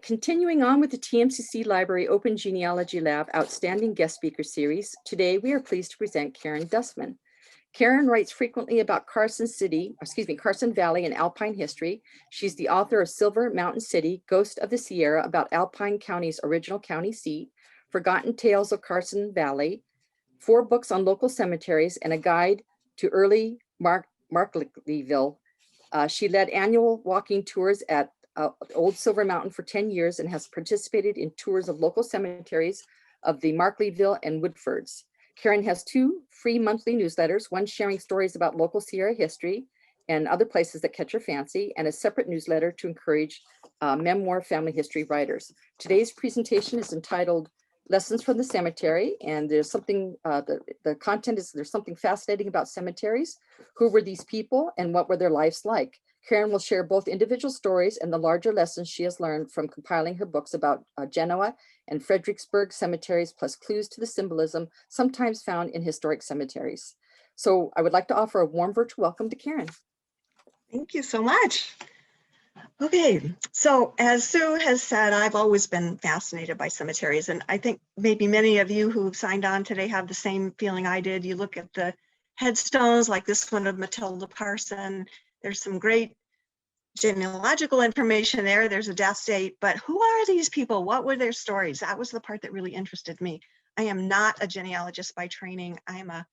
Continuing on with the TMCC Library Open Genealogy Lab Outstanding Guest Speaker Series, today we are pleased to present Karen Dustman. Karen writes frequently about Carson Valley and Alpine history. She's the author of Silver Mountain City, Ghost of the Sierra, about Alpine County's original county seat, Forgotten Tales of Carson Valley, 4 books on local cemeteries, and a guide to early Markleyville. She led annual walking tours at Old Silver Mountain for 10 years and has participated in tours of local cemeteries of the Markleyville and Woodfords. Karen has 2 free monthly newsletters, one sharing stories about local Sierra history and other places that catch her fancy, and a separate newsletter to encourage memoir family history writers. Today's presentation is entitled Lessons from the Cemetery, and there's something, the content is, there's something fascinating about cemeteries. Who were these people and what were their lives like? Karen will share both individual stories and the larger lessons she has learned from compiling her books about Genoa and Fredericksburg cemeteries, plus clues to the symbolism sometimes found in historic cemeteries. So I would like to offer a warm virtual welcome to Karen. Thank you so much. Okay, so as Sue has said, I've always been fascinated by cemeteries, and I think maybe many of you who signed on today have the same feeling I did. You look at the headstones like this one of Matilda Parson. There's some great genealogical information there. There's a death date, but who are these people? What were their stories? That was the part that really interested me. I am not a genealogist by training. I am a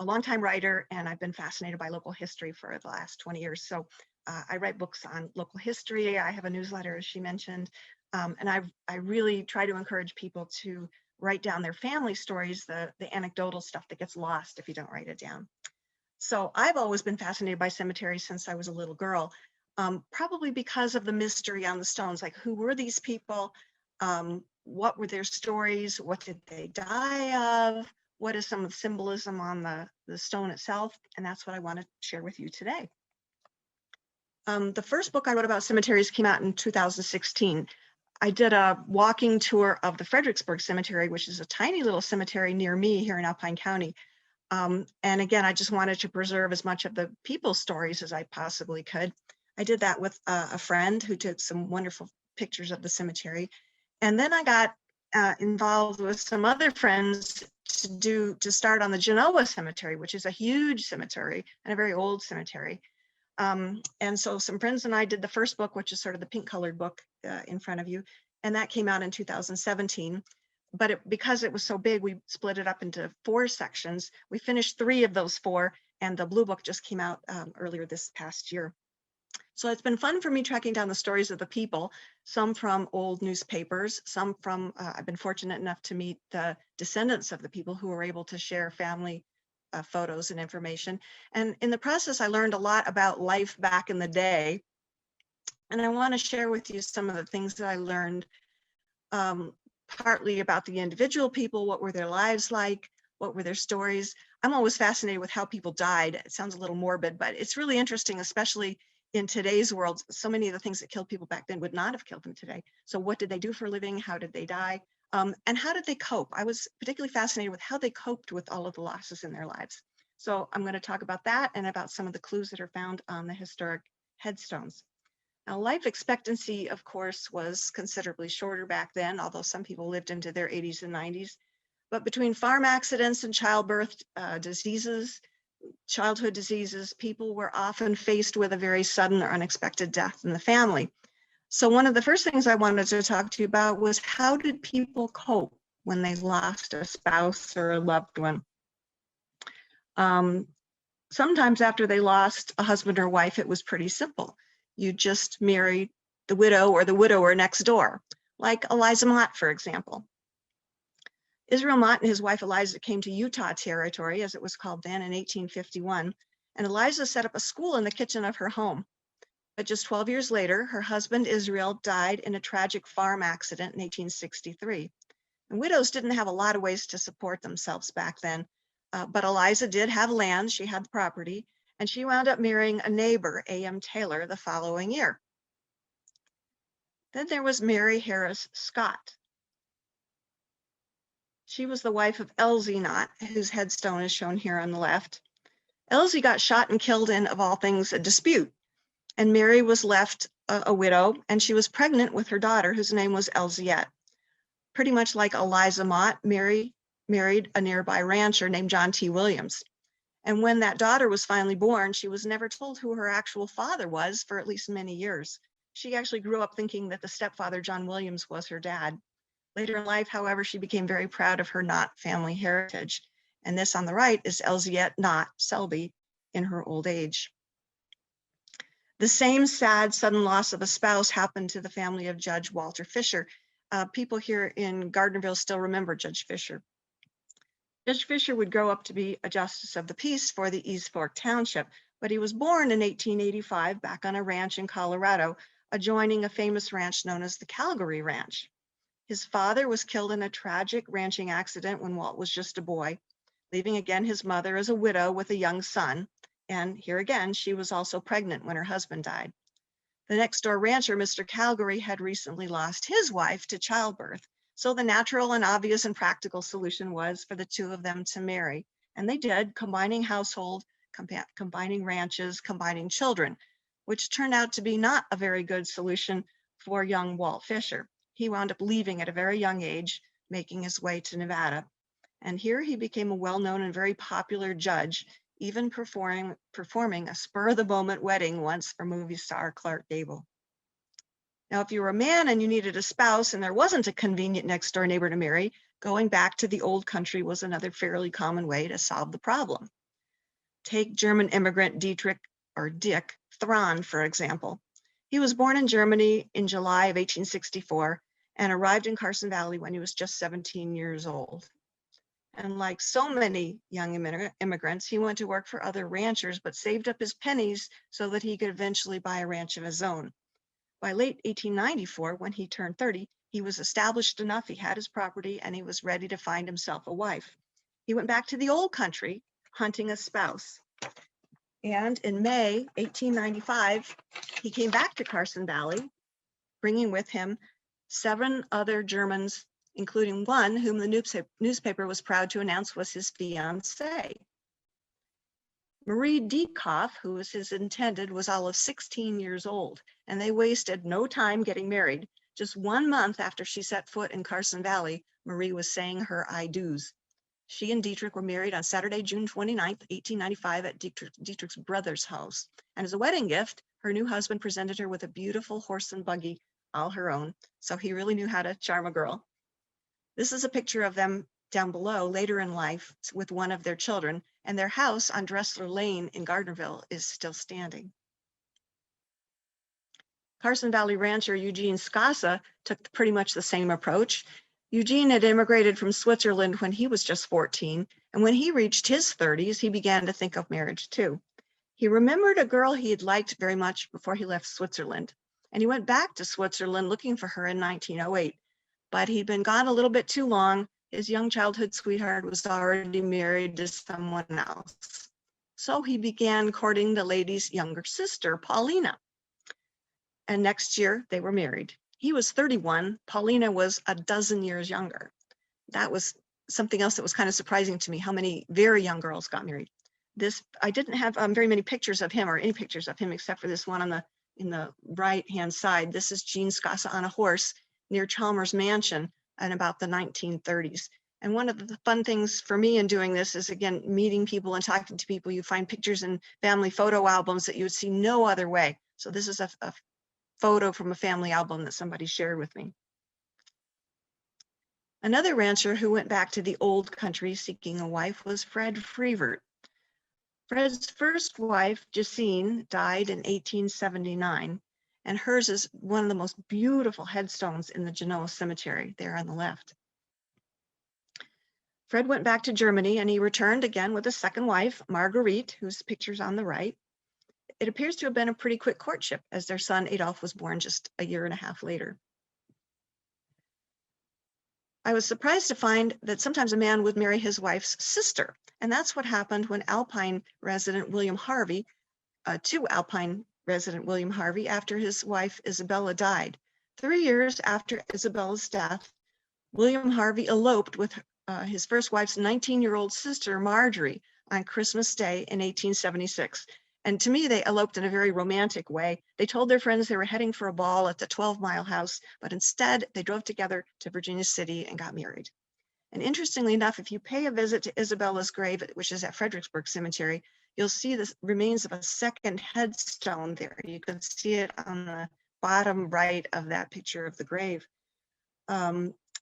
longtime writer, and I've been fascinated by local history for the last 20 years. So I write books on local history. I have a newsletter, as she mentioned, and I really try to encourage people to write down their family stories, the anecdotal stuff that gets lost if you don't write it down. So I've always been fascinated by cemeteries since I was a little girl, probably because of the mystery on the stones, like who were these people? What were their stories? What did they die of? What is some of the symbolism on the stone itself? And that's what I want to share with you today. The first book I wrote about cemeteries came out in 2016. I did a walking tour of the Fredericksburg Cemetery, which is a tiny little cemetery near me here in Alpine County. And again, I just wanted to preserve as much of the people's stories as I possibly could. I did that with a friend who took some wonderful pictures of the cemetery. And then I got involved with some other friends to start on the Genoa Cemetery, which is a huge cemetery and a very old cemetery. And so some friends and I did the first book, which is sort of the pink colored book in front of you. And that came out in 2017. But because it was so big, we split it up into 4 sections. We finished 3 of those 4, and the blue book just came out earlier this past year. So it's been fun for me tracking down the stories of the people, some from old newspapers, some from, I've been fortunate enough to meet the descendants of the people who were able to share family photos and information. And in the process, I learned a lot about life back in the day. And I want to share with you some of the things that I learned, partly about the individual people. What were their lives like? What were their stories? I'm always fascinated with how people died. It sounds a little morbid, but it's really interesting, especially in today's world. So many of the things that killed people back then would not have killed them today. So what did they do for a living? How did they die? And how did they cope? I was particularly fascinated with how they coped with all of the losses in their lives. So I'm going to talk about that and about some of the clues that are found on the historic headstones. Now, life expectancy, of course, was considerably shorter back then, although some people lived into their 80s and 90s. But between farm accidents and childbirth diseases, childhood diseases, people were often faced with a very sudden or unexpected death in the family. So one of the first things I wanted to talk to you about was, how did people cope when they lost a spouse or a loved one? Sometimes after they lost a husband or wife, it was pretty simple. You just married the widow or the widower next door, like Eliza Mott, for example. Israel Mott and his wife Eliza came to Utah Territory, as it was called then, in 1851, and Eliza set up a school in the kitchen of her home. But just 12 years later, her husband Israel died in a tragic farm accident in 1863. And widows didn't have a lot of ways to support themselves back then, but Eliza did have land, she had the property, and she wound up marrying a neighbor, A.M. Taylor, the following year. Then there was Mary Harris Scott. She was the wife of Elsie Knott, whose headstone is shown here on the left. Elsie got shot and killed in, of all things, a dispute, and Mary was left a widow, and she was pregnant with her daughter, whose name was Elziet. Pretty much like Eliza Mott, Mary married a nearby rancher named John T. Williams. And when that daughter was finally born, she was never told who her actual father was for at least many years. She actually grew up thinking that the stepfather, John Williams, was her dad. Later in life, however, she became very proud of her Knott family heritage. And this on the right is Elziet Knott Selby in her old age. The same sad, sudden loss of a spouse happened to the family of Judge Walter Fisher. People here in Gardnerville still remember Judge Fisher. Judge Fisher would grow up to be a justice of the peace for the East Fork Township, but he was born in 1885 back on a ranch in Colorado, adjoining a famous ranch known as the Calgary Ranch. His father was killed in a tragic ranching accident when Walt was just a boy, leaving again his mother as a widow with a young son. And here again, she was also pregnant when her husband died. The next door rancher, Mr. Calgary, had recently lost his wife to childbirth. So the natural and obvious and practical solution was for the two of them to marry. And they did, combining household, combining ranches, combining children, which turned out to be not a very good solution for young Walt Fisher. He wound up leaving at a very young age, making his way to Nevada. And here he became a well-known and very popular judge, even performing a spur-of-the-moment wedding once for movie star Clark Gable. Now, if you were a man and you needed a spouse and there wasn't a convenient next-door neighbor to marry, going back to the old country was another fairly common way to solve the problem. Take German immigrant Dick Thron, for example. He was born in Germany in July of 1864 and arrived in Carson Valley when he was just 17 years old. And like so many young immigrants, he went to work for other ranchers, but saved up his pennies so that he could eventually buy a ranch of his own. By late 1894, when he turned 30, he was established enough, he had his property, and he was ready to find himself a wife. He went back to the old country, hunting a spouse. And in May 1895, he came back to Carson Valley, bringing with him 7 other Germans, including one whom the newspaper was proud to announce was his fiancée. Marie Dietcoff, who was his intended, was all of 16 years old, and they wasted no time getting married. Just 1 month after she set foot in Carson Valley, Marie was saying her I do's. She and Dietrich were married on Saturday, June 29th, 1895 at Dietrich's brother's house. And as a wedding gift, her new husband presented her with a beautiful horse and buggy, all her own. So he really knew how to charm a girl. This is a picture of them down below later in life with one of their children, and their house on Dressler Lane in Gardnerville is still standing. Carson Valley rancher Eugene Scassa took pretty much the same approach. Eugene had immigrated from Switzerland when he was just 14, and when he reached his 30s, he began to think of marriage too. He remembered a girl he had liked very much before he left Switzerland, and he went back to Switzerland looking for her in 1908. But he'd been gone a little bit too long. His young childhood sweetheart was already married to someone else. So he began courting the lady's younger sister, Paulina. And next year they were married. He was 31, Paulina was a dozen years younger. That was something else that was kind of surprising to me, how many very young girls got married. I didn't have very many pictures of him or any pictures of him except for this one in the right-hand side. This is Gene Scassa on a horse near Chalmers Mansion in about the 1930s. And one of the fun things for me in doing this is, again, meeting people and talking to people. You find pictures in family photo albums that you would see no other way. So this is a photo from a family album that somebody shared with me. Another rancher who went back to the old country seeking a wife was Fred Frevert. Fred's first wife, Jacine, died in 1879. And hers is one of the most beautiful headstones in the Genoa Cemetery, there on the left. Fred went back to Germany and he returned again with a second wife, Marguerite, whose picture's on the right. It appears to have been a pretty quick courtship as their son Adolf was born just a year and a half later. I was surprised to find that sometimes a man would marry his wife's sister. And that's what happened when Alpine resident William Harvey, to Alpine resident William Harvey, after his wife Isabella died. 3 years after Isabella's death, William Harvey eloped with his first wife's 19-year-old sister, Marjorie, on Christmas Day in 1876. And to me, they eloped in a very romantic way. They told their friends they were heading for a ball at the 12-mile house, but instead they drove together to Virginia City and got married. And interestingly enough, if you pay a visit to Isabella's grave, which is at Fredericksburg Cemetery, you'll see the remains of a second headstone there. You can see it on the bottom right of that picture of the grave.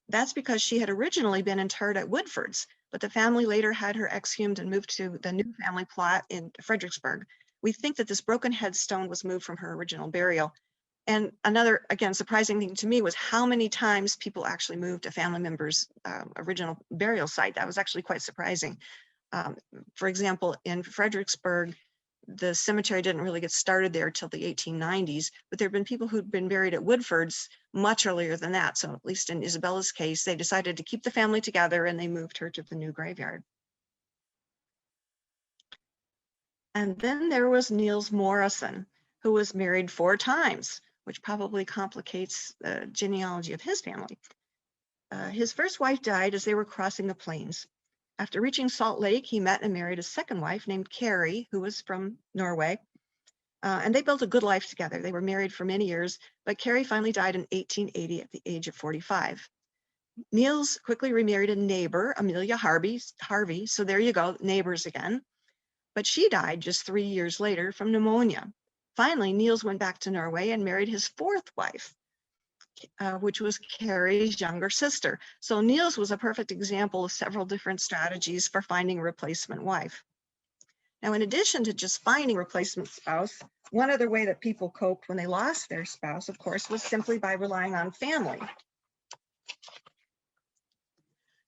That's because she had originally been interred at Woodford's, but the family later had her exhumed and moved to the new family plot in Fredericksburg. We think that this broken headstone was moved from her original burial. And another, again, surprising thing to me was how many times people actually moved a family member's original burial site. That was actually quite surprising. For example, in Fredericksburg, the cemetery didn't really get started there till the 1890s, but there have been people who'd been buried at Woodford's much earlier than that. So at least in Isabella's case, they decided to keep the family together and they moved her to the new graveyard. And then there was Nils Morrison, who was married 4 times, which probably complicates the genealogy of his family. His first wife died as they were crossing the plains. After reaching Salt Lake, he met and married a second wife named Carrie, who was from Norway. And they built a good life together. They were married for many years, but Carrie finally died in 1880 at the age of 45. Niels quickly remarried a neighbor, Amelia Harvey, so there you go, neighbors again. But she died just 3 years later from pneumonia. Finally, Niels went back to Norway and married his 4th wife, which was Carrie's younger sister. So Niels was a perfect example of several different strategies for finding a replacement wife. Now, in addition to just finding a replacement spouse, one other way that people coped when they lost their spouse, of course, was simply by relying on family.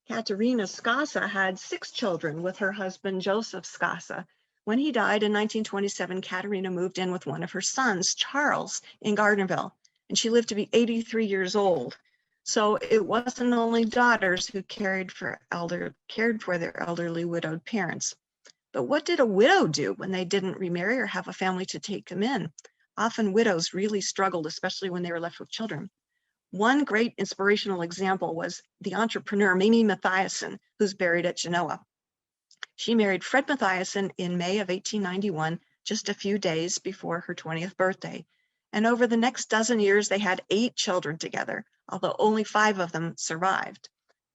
Katerina Skasa had 6 children with her husband, Joseph Skasa. When he died in 1927, Katerina moved in with one of her sons, Charles, in Gardnerville, and she lived to be 83 years old. So it wasn't only daughters who cared for their elderly widowed parents. But what did a widow do when they didn't remarry or have a family to take them in? Often widows really struggled, especially when they were left with children. One great inspirational example was the entrepreneur Mamie Mathiason, who's buried at Genoa. She married Fred Mathiason in May of 1891, just a few days before her 20th birthday. And over the next dozen years, they had 8 children together, although only 5 of them survived.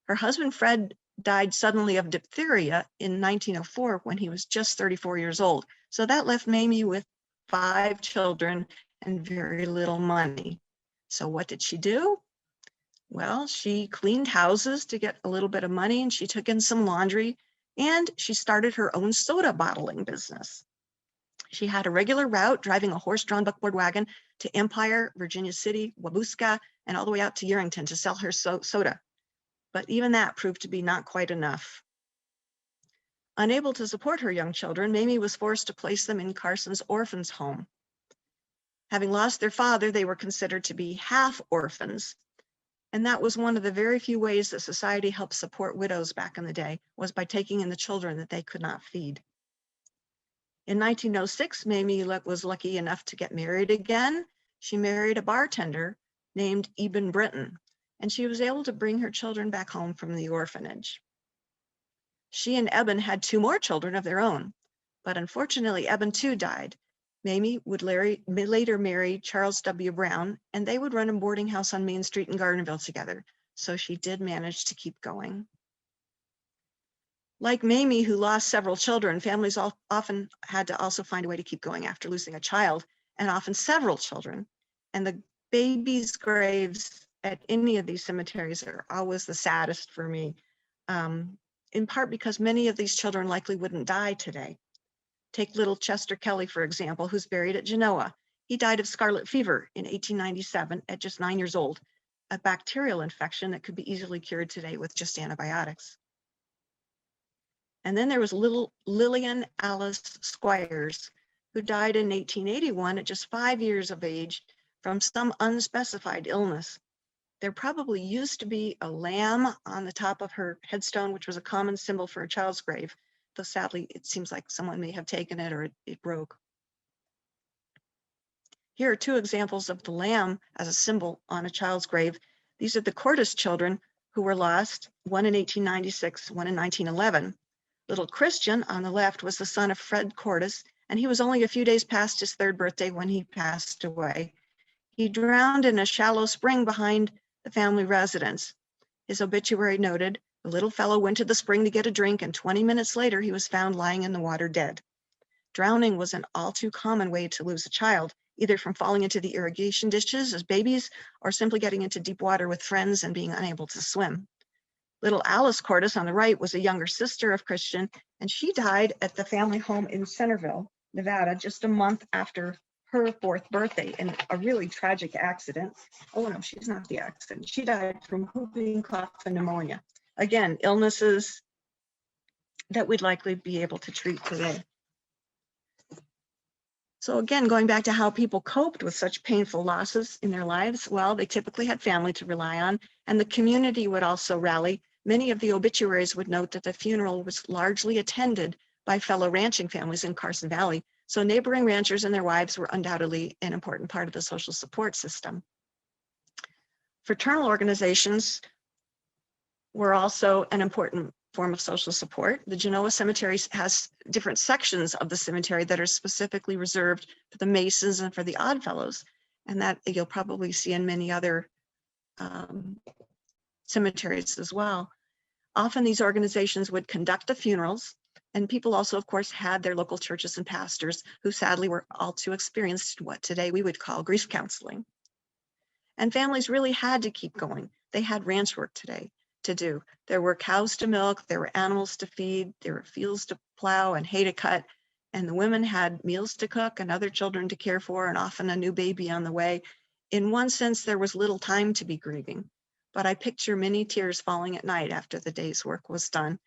Her husband, Fred, died suddenly of diphtheria in 1904 when he was just 34 years old. So that left Mamie with 5 children and very little money. So what did she do? Well, she cleaned houses to get a little bit of money, and she took in some laundry, and she started her own soda bottling business. She had a regular route driving a horse-drawn buckboard wagon to Empire, Virginia City, Wabusca, and all the way out to Yerington to sell her soda. But even that proved to be not quite enough. Unable to support her young children, Mamie was forced to place them in Carson's orphans' home. Having lost their father, they were considered to be half orphans. And that was one of the very few ways that society helped support widows back in the day, was by taking in the children that they could not feed. In 1906, Mamie was lucky enough to get married again. She married a bartender named Eben Britton, and she was able to bring her children back home from the orphanage. She and Eben had 2 more children of their own, but unfortunately, Eben too died. Mamie would later marry Charles W. Brown, and they would run a boarding house on Main Street in Gardnerville together, so she did manage to keep going. Like Mamie, who lost several children, families often had to also find a way to keep going after losing a child, and often several children. And the babies' graves at any of these cemeteries are always the saddest for me, in part because many of these children likely wouldn't die today. Take little Chester Kelly, for example, who's buried at Genoa. He died of scarlet fever in 1897 at just 9 years old, a bacterial infection that could be easily cured today with just antibiotics. And then there was little Lillian Alice Squires, who died in 1881 at just 5 years of age from some unspecified illness. There probably used to be a lamb on the top of her headstone, which was a common symbol for a child's grave, though sadly, it seems like someone may have taken it or it broke. Here are 2 examples of the lamb as a symbol on a child's grave. These are the Cordes children who were lost, one in 1896, one in 1911. Little Christian on the left was the son of Fred Cordes, and he was only a few days past his 3rd birthday when he passed away. He drowned in a shallow spring behind the family residence. His obituary noted, the little fellow went to the spring to get a drink, and 20 minutes later he was found lying in the water dead. Drowning was an all too common way to lose a child, either from falling into the irrigation ditches as babies or simply getting into deep water with friends and being unable to swim. Little Alice Cordes on the right was a younger sister of Christian, and she died at the family home in Centerville, Nevada, just a month after her 4th birthday in a really tragic accident. Oh no, she's not the accident. She died from whooping cough and pneumonia. Again, illnesses that we'd likely be able to treat today. So again, going back to how people coped with such painful losses in their lives, well, they typically had family to rely on, and the community would also rally. Many of the obituaries would note that the funeral was largely attended by fellow ranching families in Carson Valley. So neighboring ranchers and their wives were undoubtedly an important part of the social support system. Fraternal organizations were also an important form of social support. The Genoa Cemetery has different sections of the cemetery that are specifically reserved for the Masons and for the Oddfellows, and that you'll probably see in many other cemeteries as well. Often these organizations would conduct the funerals, and people also, of course, had their local churches and pastors who sadly were all too experienced in what today we would call grief counseling. And families really had to keep going. They had ranch work today to do. There were cows to milk, there were animals to feed, there were fields to plow and hay to cut, and the women had meals to cook and other children to care for, and often a new baby on the way. In one sense, there was little time to be grieving, but I picture many tears falling at night after the day's work was done.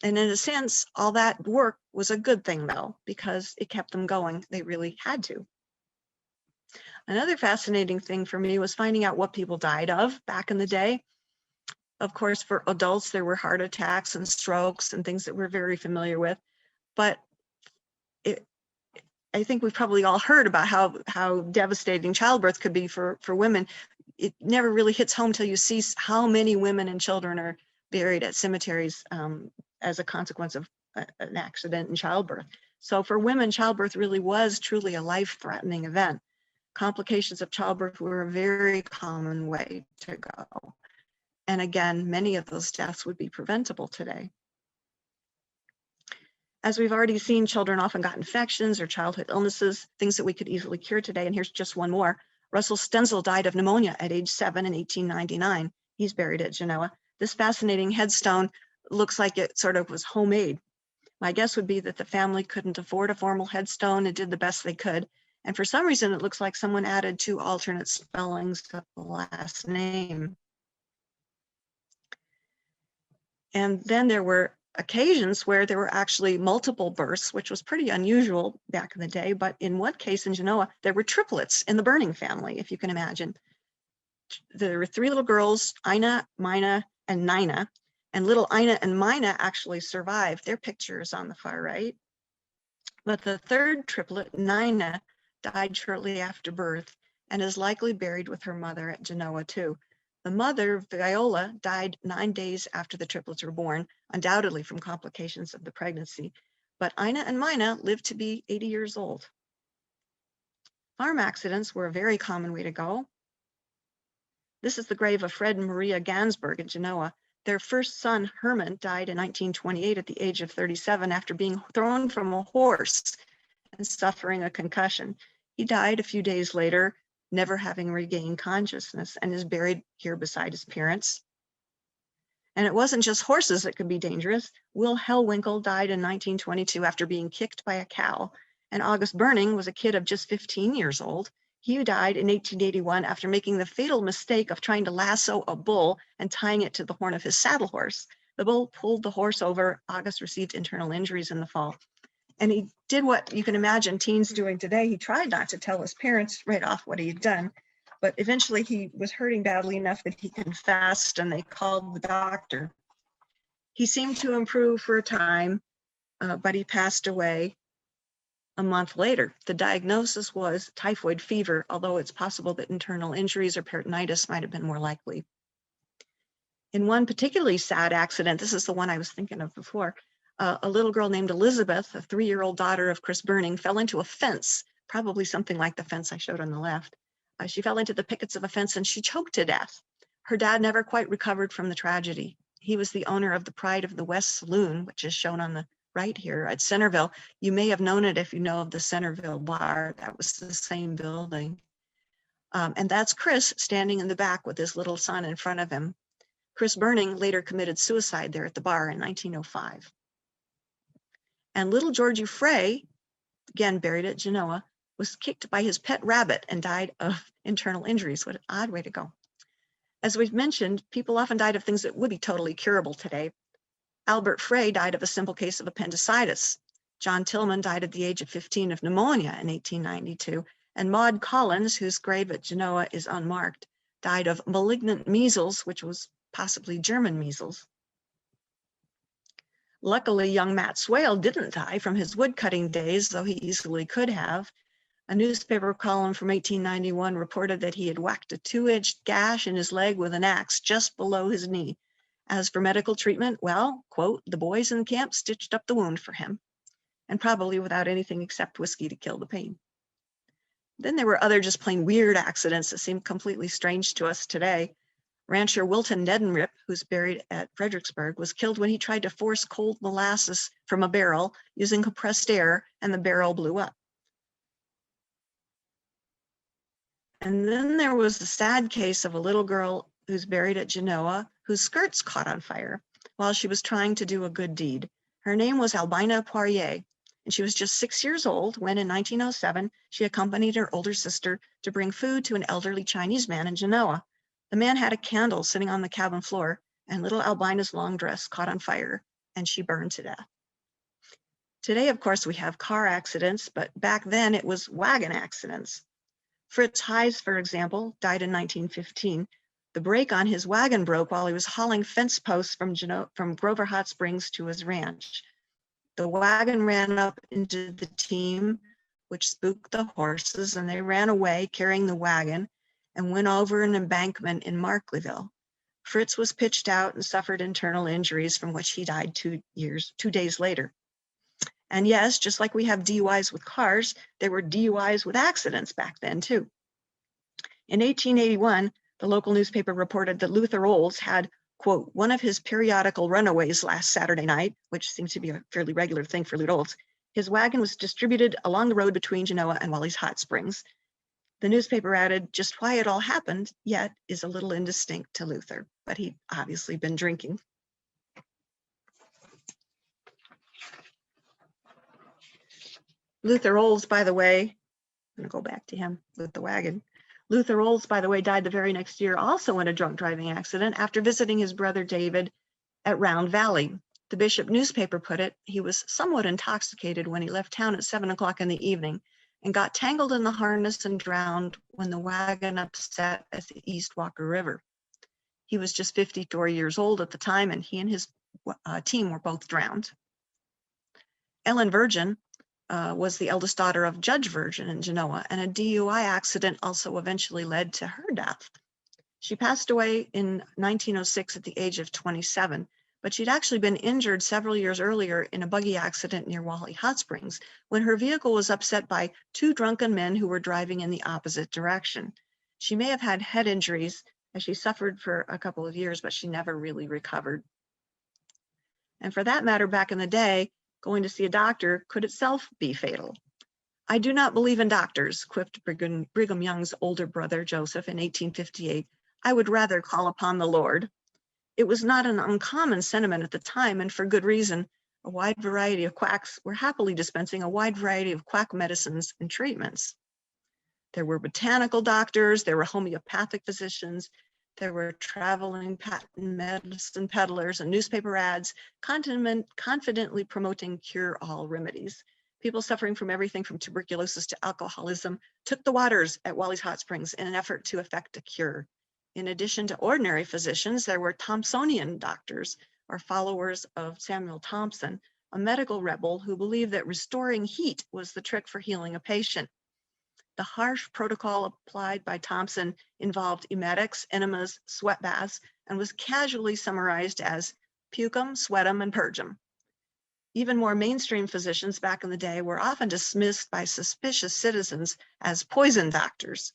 And in a sense, all that work was a good thing though, because it kept them going. They really had to. Another fascinating thing for me was finding out what people died of back in the day. Of course, for adults, there were heart attacks and strokes and things that we're very familiar with. But I think we've probably all heard about how devastating childbirth could be for women. It never really hits home till you see how many women and children are buried at cemeteries as a consequence of an accident in childbirth. So for women, childbirth really was truly a life-threatening event. Complications of childbirth were a very common way to go. And again, many of those deaths would be preventable today. As we've already seen, children often got infections or childhood illnesses, things that we could easily cure today. And here's just one more. Russell Stenzel died of pneumonia at age 7 in 1899. He's buried at Genoa. This fascinating headstone looks like it sort of was homemade. My guess would be that the family couldn't afford a formal headstone and did the best they could. And for some reason, it looks like someone added 2 alternate spellings to the last name. And then there were occasions where there were actually multiple births, which was pretty unusual back in the day. But in one case in Genoa, there were triplets in the burning family, if you can imagine. There were 3 little girls, Ina, Mina, and Nina. And little Ina and Mina actually survived. Their picture is on the far right. But the 3rd triplet, Nina, died shortly after birth and is likely buried with her mother at Genoa too. The mother, Viola, died 9 days after the triplets were born, undoubtedly from complications of the pregnancy. But Ina and Mina lived to be 80 years old. Farm accidents were a very common way to go. This is the grave of Fred and Maria Gansberg in Genoa. Their first son, Herman, died in 1928 at the age of 37 after being thrown from a horse and suffering a concussion. He died a few days later, never having regained consciousness, and is buried here beside his parents. And it wasn't just horses that could be dangerous. Will Hellwinkle died in 1922 after being kicked by a cow, and August Burning was a kid of just 15 years old. He died in 1881 after making the fatal mistake of trying to lasso a bull and tying it to the horn of his saddle horse. The bull pulled the horse over. August received internal injuries in the fall. And he did what you can imagine teens doing today. He tried not to tell his parents right off what he'd done, but eventually he was hurting badly enough that he confessed and they called the doctor. He seemed to improve for a time, but he passed away a month later. The diagnosis was typhoid fever, although it's possible that internal injuries or peritonitis might have been more likely. In one particularly sad accident, this is the one I was thinking of before, a little girl named Elizabeth, a 3-year-old daughter of Chris Burning, fell into a fence, probably something like the fence I showed on the left. She fell into the pickets of a fence and she choked to death. Her dad never quite recovered from the tragedy. He was the owner of the Pride of the West Saloon, which is shown on the right here at Centerville. You may have known it if you know of the Centerville bar. That was the same building. And that's Chris standing in the back with his little son in front of him. Chris Burning later committed suicide there at the bar in 1905. And little Georgie Frey, again buried at Genoa, was kicked by his pet rabbit and died of internal injuries. What an odd way to go. As we've mentioned, people often died of things that would be totally curable today. Albert Frey died of a simple case of appendicitis. John Tillman died at the age of 15 of pneumonia in 1892. And Maud Collins, whose grave at Genoa is unmarked, died of malignant measles, which was possibly German measles. Luckily, young Matt Swale didn't die from his woodcutting days, though he easily could have. A newspaper column from 1891 reported that he had whacked a 2-inch gash in his leg with an axe just below his knee. As for medical treatment, well, quote, the boys in camp stitched up the wound for him, and probably without anything except whiskey to kill the pain. Then there were other just plain weird accidents that seem completely strange to us today. Rancher Wilton Nedenrip, who's buried at Fredericksburg, was killed when he tried to force cold molasses from a barrel using compressed air, and the barrel blew up. And then there was the sad case of a little girl who's buried at Genoa, whose skirts caught on fire while she was trying to do a good deed. Her name was Albina Poirier, and she was just 6 years old when, in 1907, she accompanied her older sister to bring food to an elderly Chinese man in Genoa. The man had a candle sitting on the cabin floor, and little Albina's long dress caught on fire, and she burned to death. Today, of course, we have car accidents, but back then it was wagon accidents. Fritz Heise, for example, died in 1915. The brake on his wagon broke while he was hauling fence posts from Grover Hot Springs to his ranch. The wagon ran up into the team, which spooked the horses, and they ran away carrying the wagon and went over an embankment in Markleeville. Fritz was pitched out and suffered internal injuries, from which he died 2 days later. And yes, just like we have DUIs with cars, there were DUIs with accidents back then too. In 1881, the local newspaper reported that Luther Olds had, quote, one of his periodical runaways last Saturday night, which seems to be a fairly regular thing for Luther Olds. His wagon was distributed along the road between Genoa and Wally's Hot Springs. The newspaper added just why it all happened yet is a little indistinct to Luther, but he'd obviously been drinking. Luther Olds, by the way, I'm gonna go back to him with the wagon. Luther Olds, by the way, died the very next year, also in a drunk driving accident after visiting his brother David at Round Valley. The Bishop newspaper put it, he was somewhat intoxicated when he left town at 7 o'clock in the evening and got tangled in the harness and drowned when the wagon upset at the East Walker River. He was just 54 years old at the time, and he and his team were both drowned. Ellen Virgin was the eldest daughter of Judge Virgin in Genoa, and a DUI accident also eventually led to her death. She passed away in 1906 at the age of 27, but she'd actually been injured several years earlier in a buggy accident near Wally Hot Springs when her vehicle was upset by 2 drunken men who were driving in the opposite direction. She may have had head injuries as she suffered for a couple of years, but she never really recovered. And for that matter, back in the day, going to see a doctor could itself be fatal. I do not believe in doctors, quipped Brigham Young's older brother, Joseph, in 1858. I would rather call upon the Lord. It was not an uncommon sentiment at the time, and for good reason. A wide variety of quacks were happily dispensing a wide variety of quack medicines and treatments. There were botanical doctors, there were homeopathic physicians, there were traveling patent medicine peddlers and newspaper ads confidently promoting cure-all remedies. People suffering from everything from tuberculosis to alcoholism took the waters at Wally's Hot Springs in an effort to effect a cure. In addition to ordinary physicians, there were Thompsonian doctors, or followers of Samuel Thompson, a medical rebel who believed that restoring heat was the trick for healing a patient. The harsh protocol applied by Thompson involved emetics, enemas, sweat baths, and was casually summarized as puke 'em, sweat 'em, and purge 'em. Even more mainstream physicians back in the day were often dismissed by suspicious citizens as poison doctors.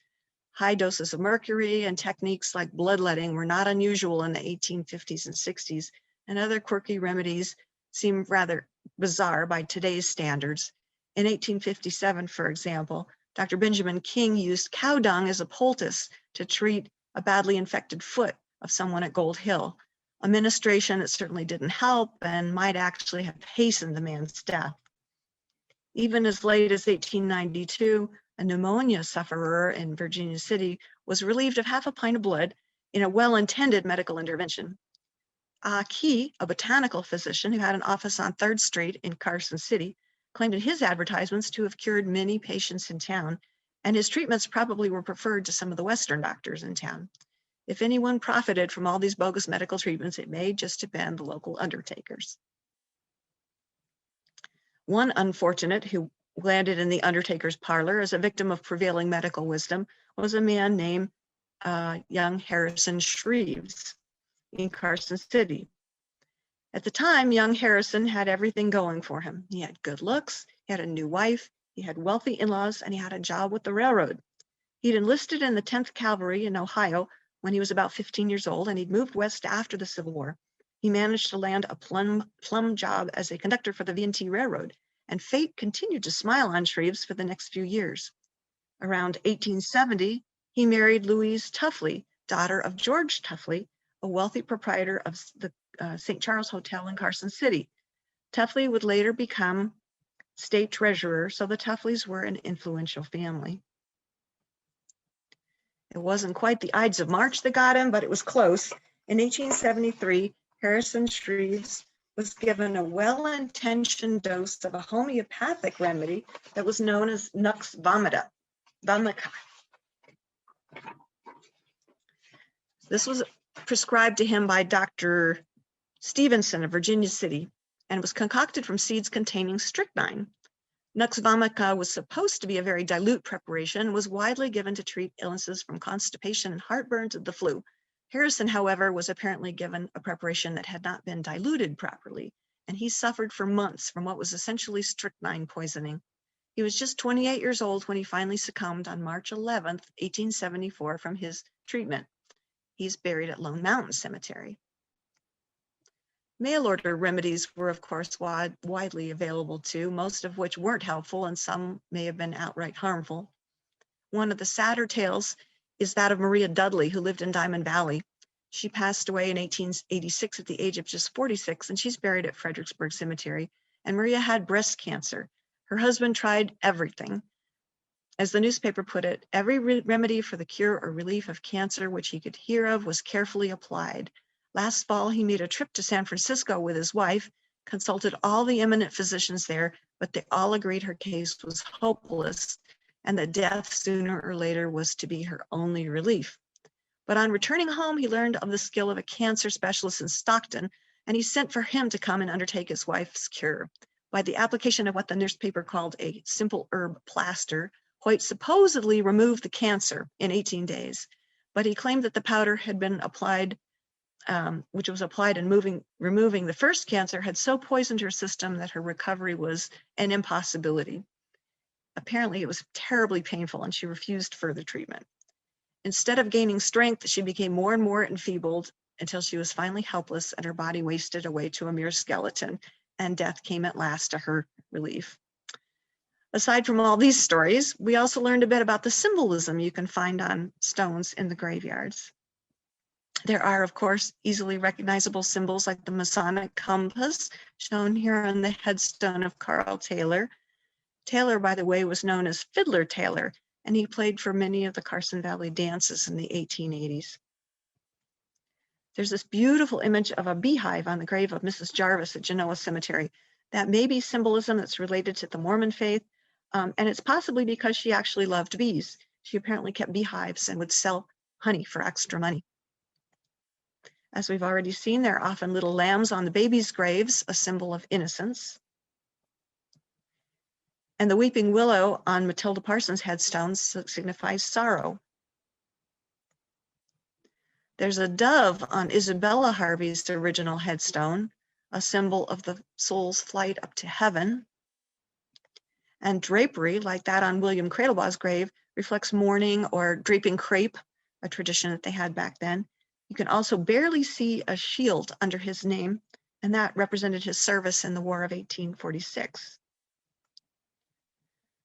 High doses of mercury and techniques like bloodletting were not unusual in the 1850s and 60s, and other quirky remedies seem rather bizarre by today's standards. In 1857, for example, Dr. Benjamin King used cow dung as a poultice to treat a badly infected foot of someone at Gold Hill, a ministration that certainly didn't help and might actually have hastened the man's death. Even as late as 1892, a pneumonia sufferer in Virginia City was relieved of half a pint of blood in a well-intended medical intervention. Key, a botanical physician who had an office on 3rd Street in Carson City, claimed in his advertisements to have cured many patients in town, and his treatments probably were preferred to some of the Western doctors in town. If anyone profited from all these bogus medical treatments, it may just have been the local undertakers. One unfortunate who landed in the undertaker's parlor as a victim of prevailing medical wisdom was a man named young Harrison Shreves in Carson City. At the time, young Harrison had everything going for him. He had good looks, he had a new wife, he had wealthy in-laws, and he had a job with the railroad. He'd enlisted in the 10th Cavalry in Ohio when he was about 15 years old, and he'd moved west after the Civil War. He managed to land a plum job as a conductor for the V&T Railroad, and fate continued to smile on Shreves for the next few years. Around 1870, he married Louise Tuffley, daughter of George Tuffley, a wealthy proprietor of the St. Charles Hotel in Carson City. Tuffley would later become state treasurer, so the Tuffleys were an influential family. It wasn't quite the Ides of March that got him, but it was close. In 1873, Harrison Shreves was given a well-intentioned dose of a homeopathic remedy that was known as Nux vomica. This was prescribed to him by Dr. Stevenson of Virginia City and was concocted from seeds containing strychnine. Nux vomica was supposed to be a very dilute preparation and was widely given to treat illnesses from constipation and heartburn to the flu. Harrison, however, was apparently given a preparation that had not been diluted properly, and he suffered for months from what was essentially strychnine poisoning. He was just 28 years old when he finally succumbed on March 11, 1874, from his treatment. He's buried at Lone Mountain Cemetery. Mail order remedies were, of course, widely available too, most of which weren't helpful and some may have been outright harmful. One of the sadder tales is that of Maria Dudley, who lived in Diamond Valley. She passed away in 1886 at the age of just 46, and she's buried at Fredericksburg Cemetery. And Maria had breast cancer. Her husband tried everything. As the newspaper put it, every remedy for the cure or relief of cancer which he could hear of was carefully applied. Last fall, he made a trip to San Francisco with his wife, consulted all the eminent physicians there, but they all agreed her case was hopeless and that death sooner or later was to be her only relief. But on returning home, he learned of the skill of a cancer specialist in Stockton, and he sent for him to come and undertake his wife's cure. By the application of what the newspaper called a simple herb plaster, Hoyt supposedly removed the cancer in 18 days, but he claimed that the powder had been applied, which was applied in removing the first cancer, had so poisoned her system that her recovery was an impossibility. Apparently, it was terribly painful and she refused further treatment. Instead of gaining strength, she became more and more enfeebled until she was finally helpless and her body wasted away to a mere skeleton, and death came at last to her relief. Aside from all these stories, we also learned a bit about the symbolism you can find on stones in the graveyards. There are, of course, easily recognizable symbols like the Masonic compass, shown here on the headstone of Carl Taylor. Taylor, by the way, was known as Fiddler Taylor, and he played for many of the Carson Valley dances in the 1880s. There's this beautiful image of a beehive on the grave of Mrs. Jarvis at Genoa Cemetery. That may be symbolism that's related to the Mormon faith, and it's possibly because she actually loved bees. She apparently kept beehives and would sell honey for extra money. As we've already seen, there are often little lambs on the babies' graves, a symbol of innocence. And the weeping willow on Matilda Parsons' headstone signifies sorrow. There's a dove on Isabella Harvey's original headstone, a symbol of the soul's flight up to heaven. And drapery, like that on William Cradlebaugh's grave, reflects mourning or draping crepe, a tradition that they had back then. You can also barely see a shield under his name, and that represented his service in the War of 1846.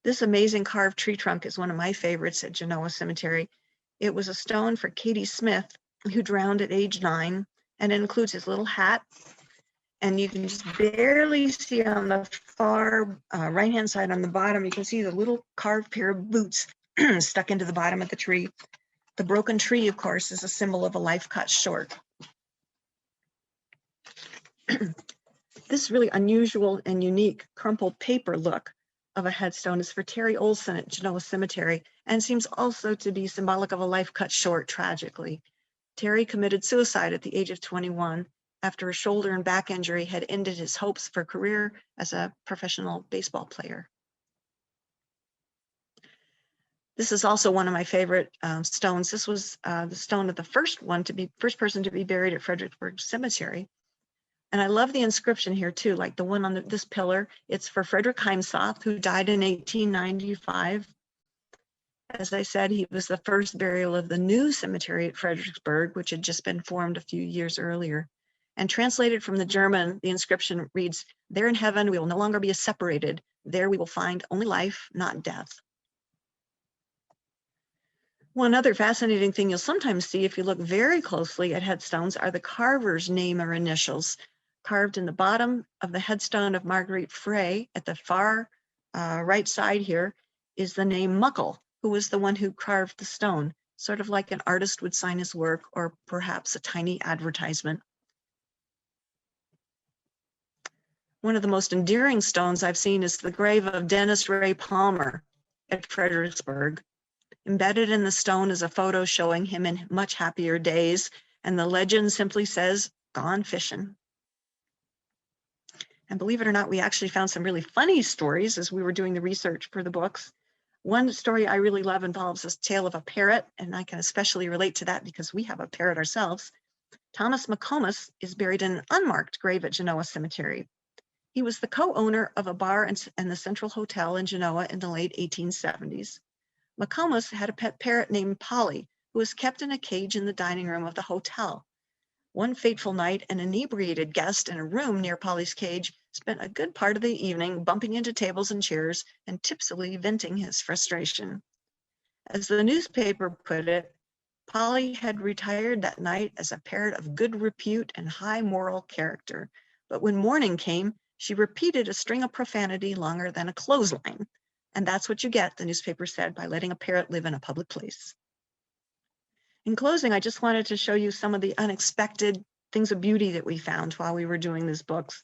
This amazing carved tree trunk is one of my favorites at Genoa Cemetery. It was a stone for Katie Smith, who drowned at age 9, and it includes his little hat. And you can just barely see on the far right-hand side on the bottom, you can see the little carved pair of boots stuck into the bottom of the tree. The broken tree, of course, is a symbol of a life cut short. This really unusual and unique crumpled paper look of a headstone is for Terry Olsen at Genoa Cemetery, and seems also to be symbolic of a life cut short tragically. Terry committed suicide at the age of 21 after a shoulder and back injury had ended his hopes for a career as a professional baseball player. This is also one of my favorite stones. This was the stone of the first person to be buried at Fredericksburg Cemetery. And I love the inscription here too, like the one on this pillar. It's for Frederick Heimsoth, who died in 1895. As I said, he was the first burial of the new cemetery at Fredericksburg, which had just been formed a few years earlier. And translated from the German, the inscription reads, "There in heaven we will no longer be separated. There we will find only life, not death." One other fascinating thing you'll sometimes see if you look very closely at headstones are the carver's name or initials. Carved in the bottom of the headstone of Marguerite Frey at the far right side here is the name Muckle, who was the one who carved the stone, sort of like an artist would sign his work or perhaps a tiny advertisement. One of the most endearing stones I've seen is the grave of Dennis Ray Palmer at Fredericksburg. Embedded in the stone is a photo showing him in much happier days, and the legend simply says, "Gone fishing." And believe it or not, we actually found some really funny stories as we were doing the research for the books. One story I really love involves this tale of a parrot, and I can especially relate to that because we have a parrot ourselves. Thomas McComas is buried in an unmarked grave at Genoa Cemetery. He was the co-owner of a bar and the Central Hotel in Genoa in the late 1870s. McComas had a pet parrot named Polly, who was kept in a cage in the dining room of the hotel. One fateful night, an inebriated guest in a room near Polly's cage spent a good part of the evening bumping into tables and chairs and tipsily venting his frustration. As the newspaper put it, Polly had retired that night as a parrot of good repute and high moral character. But when morning came, she repeated a string of profanity longer than a clothesline. And that's what you get, the newspaper said, by letting a parrot live in a public place. In closing, I just wanted to show you some of the unexpected things of beauty that we found while we were doing these books.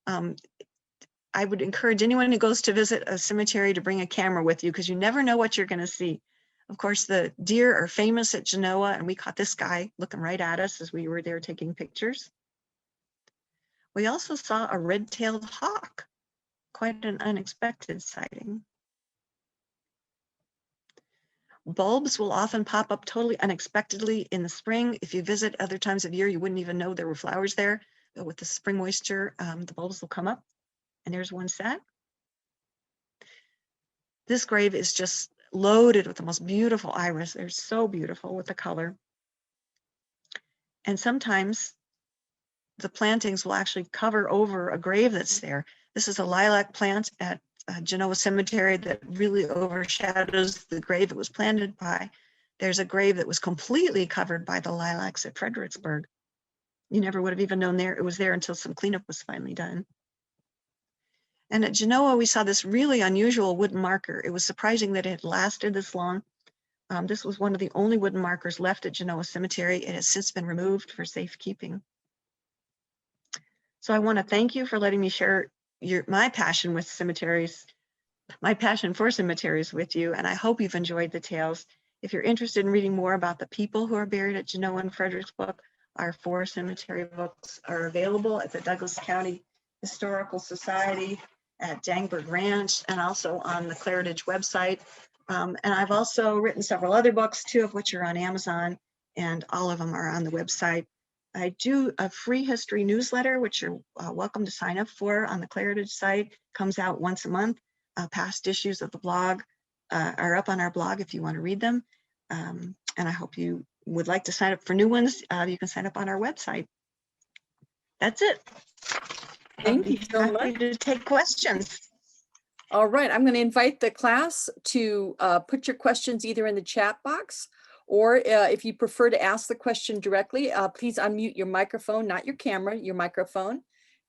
I would encourage anyone who goes to visit a cemetery to bring a camera with you, because you never know what you're going to see. Of course, the deer are famous at Genoa, and we caught this guy looking right at us as we were there taking pictures. We also saw a red-tailed hawk, quite an unexpected sighting. Bulbs will often pop up totally unexpectedly in the spring. If you visit other times of year, you wouldn't even know there were flowers there. But with the spring moisture, the bulbs will come up. And there's one set. This grave is just loaded with the most beautiful iris. They're so beautiful with the color. And sometimes the plantings will actually cover over a grave that's there. This is a lilac plant at Genoa Cemetery that really overshadows the grave it was planted by. There's a grave that was completely covered by the lilacs at Fredericksburg. You never would have even known it was there until some cleanup was finally done. And at Genoa, we saw this really unusual wooden marker. It was surprising that it had lasted this long. This was one of the only wooden markers left at Genoa Cemetery. It has since been removed for safekeeping. So I want to thank you for letting me share my passion with cemeteries, my passion for cemeteries with you, and I hope you've enjoyed the tales. If you're interested in reading more about the people who are buried at Genoa and Fredericksburg, our 4 cemetery books are available at the Douglas County Historical Society, at Dangberg Ranch, and also on the Claridge website. And I've also written several other books, 2 of which are on Amazon, and all of them are on the website. I do a free history newsletter, which you're welcome to sign up for on the Claritage site. Comes out once a month. Past issues of the blog are up on our blog if you want to read them. And I hope you would like to sign up for new ones. You can sign up on our website. That's it. Thank you so Happy much. to take questions. All right, I'm going to invite the class to put your questions either in the chat box, or if you prefer to ask the question directly, please unmute your microphone, not your camera, your microphone,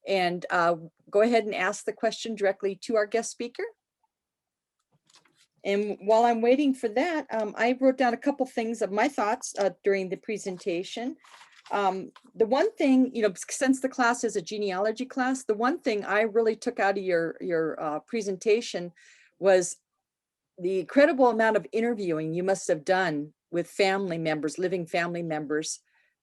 and go ahead and ask the question directly to our guest speaker. And while I'm waiting for that, I wrote down a couple things of my thoughts during the presentation. The one thing, you know, since the class is a genealogy class, the one thing I really took out of your presentation was the incredible amount of interviewing you must have done with family members, living family members,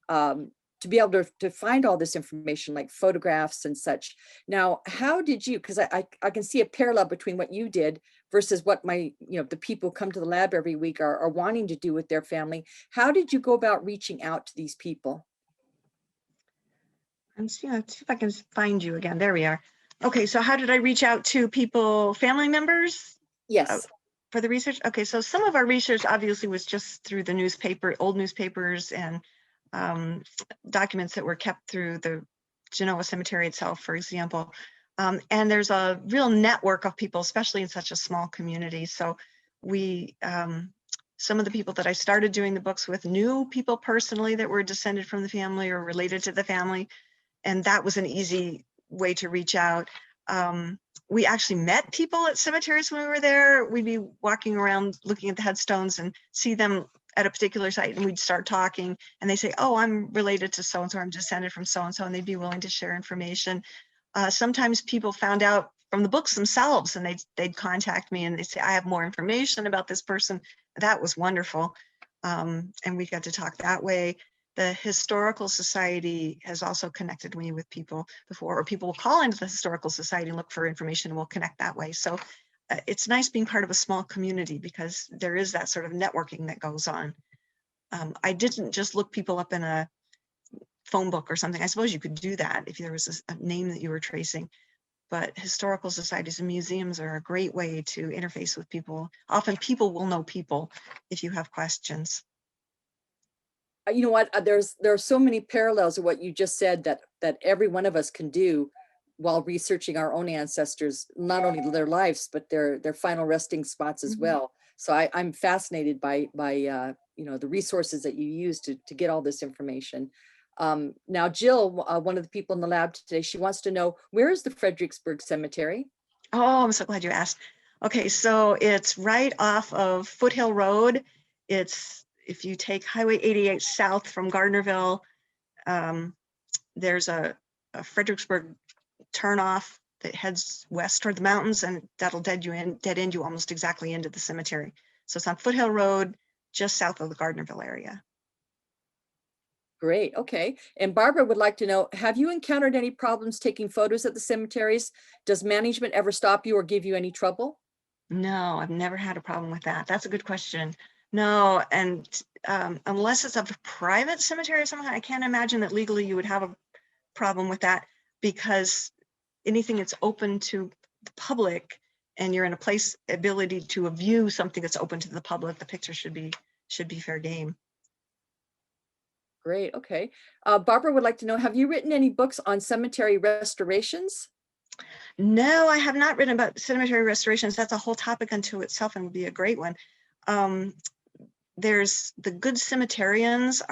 to be able to find all this information like photographs and such. Now, how did you, because I can see a parallel between what you did versus what the people who come to the lab every week are wanting to do with their family. How did you go about reaching out to these people? Let's see if I can find you again. There we are. Okay, so how did I reach out to people, family members? Yes. For the research? Okay, so some of our research obviously was just through the newspaper, old newspapers and documents that were kept through the Genoa Cemetery itself, for example. And there's a real network of people, especially in such a small community. So we, some of the people that I started doing the books with knew people personally that were descended from the family or related to the family. And that was an easy way to reach out. We actually met people at cemeteries when we were there. We'd be walking around looking at the headstones and see them at a particular site, and we'd start talking and they say, oh, I'm related to so-and-so, I'm descended from so-and-so, and they'd be willing to share information. Sometimes people found out from the books themselves and they'd contact me and they'd say, I have more information about this person. That was wonderful. And we got to talk that way. The Historical Society has also connected me with people before, or people will call into the Historical Society and look for information and we'll connect that way. So it's nice being part of a small community because there is that sort of networking that goes on. I didn't just look people up in a phone book or something. I suppose you could do that if there was a name that you were tracing, but historical societies and museums are a great way to interface with people. Often people will know people if you have questions. You know what, there are so many parallels of what you just said that every one of us can do while researching our own ancestors, not only their lives, but their final resting spots as well. So I'm fascinated by the resources that you use to get all this information. Now, Jill, one of the people in the lab today, she wants to know, where is the Fredericksburg Cemetery? Oh, I'm so glad you asked. Okay, so it's right off of Foothill Road. It's, if you take Highway 88 south from Gardnerville, there's a Fredericksburg turnoff that heads west toward the mountains, and that'll dead end you almost exactly into the cemetery. So it's on Foothill Road, just south of the Gardnerville area. Great, okay. And Barbara would like to know, have you encountered any problems taking photos at the cemeteries? Does management ever stop you or give you any trouble? No, I've never had a problem with that. That's a good question. No, and unless it's a private cemetery or something, I can't imagine that legally you would have a problem with that, because anything that's open to the public and you're in a place ability to view something that's open to the public, the picture should be fair game. Great, okay. Barbara would like to know, have you written any books on cemetery restorations? No, I have not written about cemetery restorations. That's a whole topic unto itself and would be a great one. There's the Good Cemeterians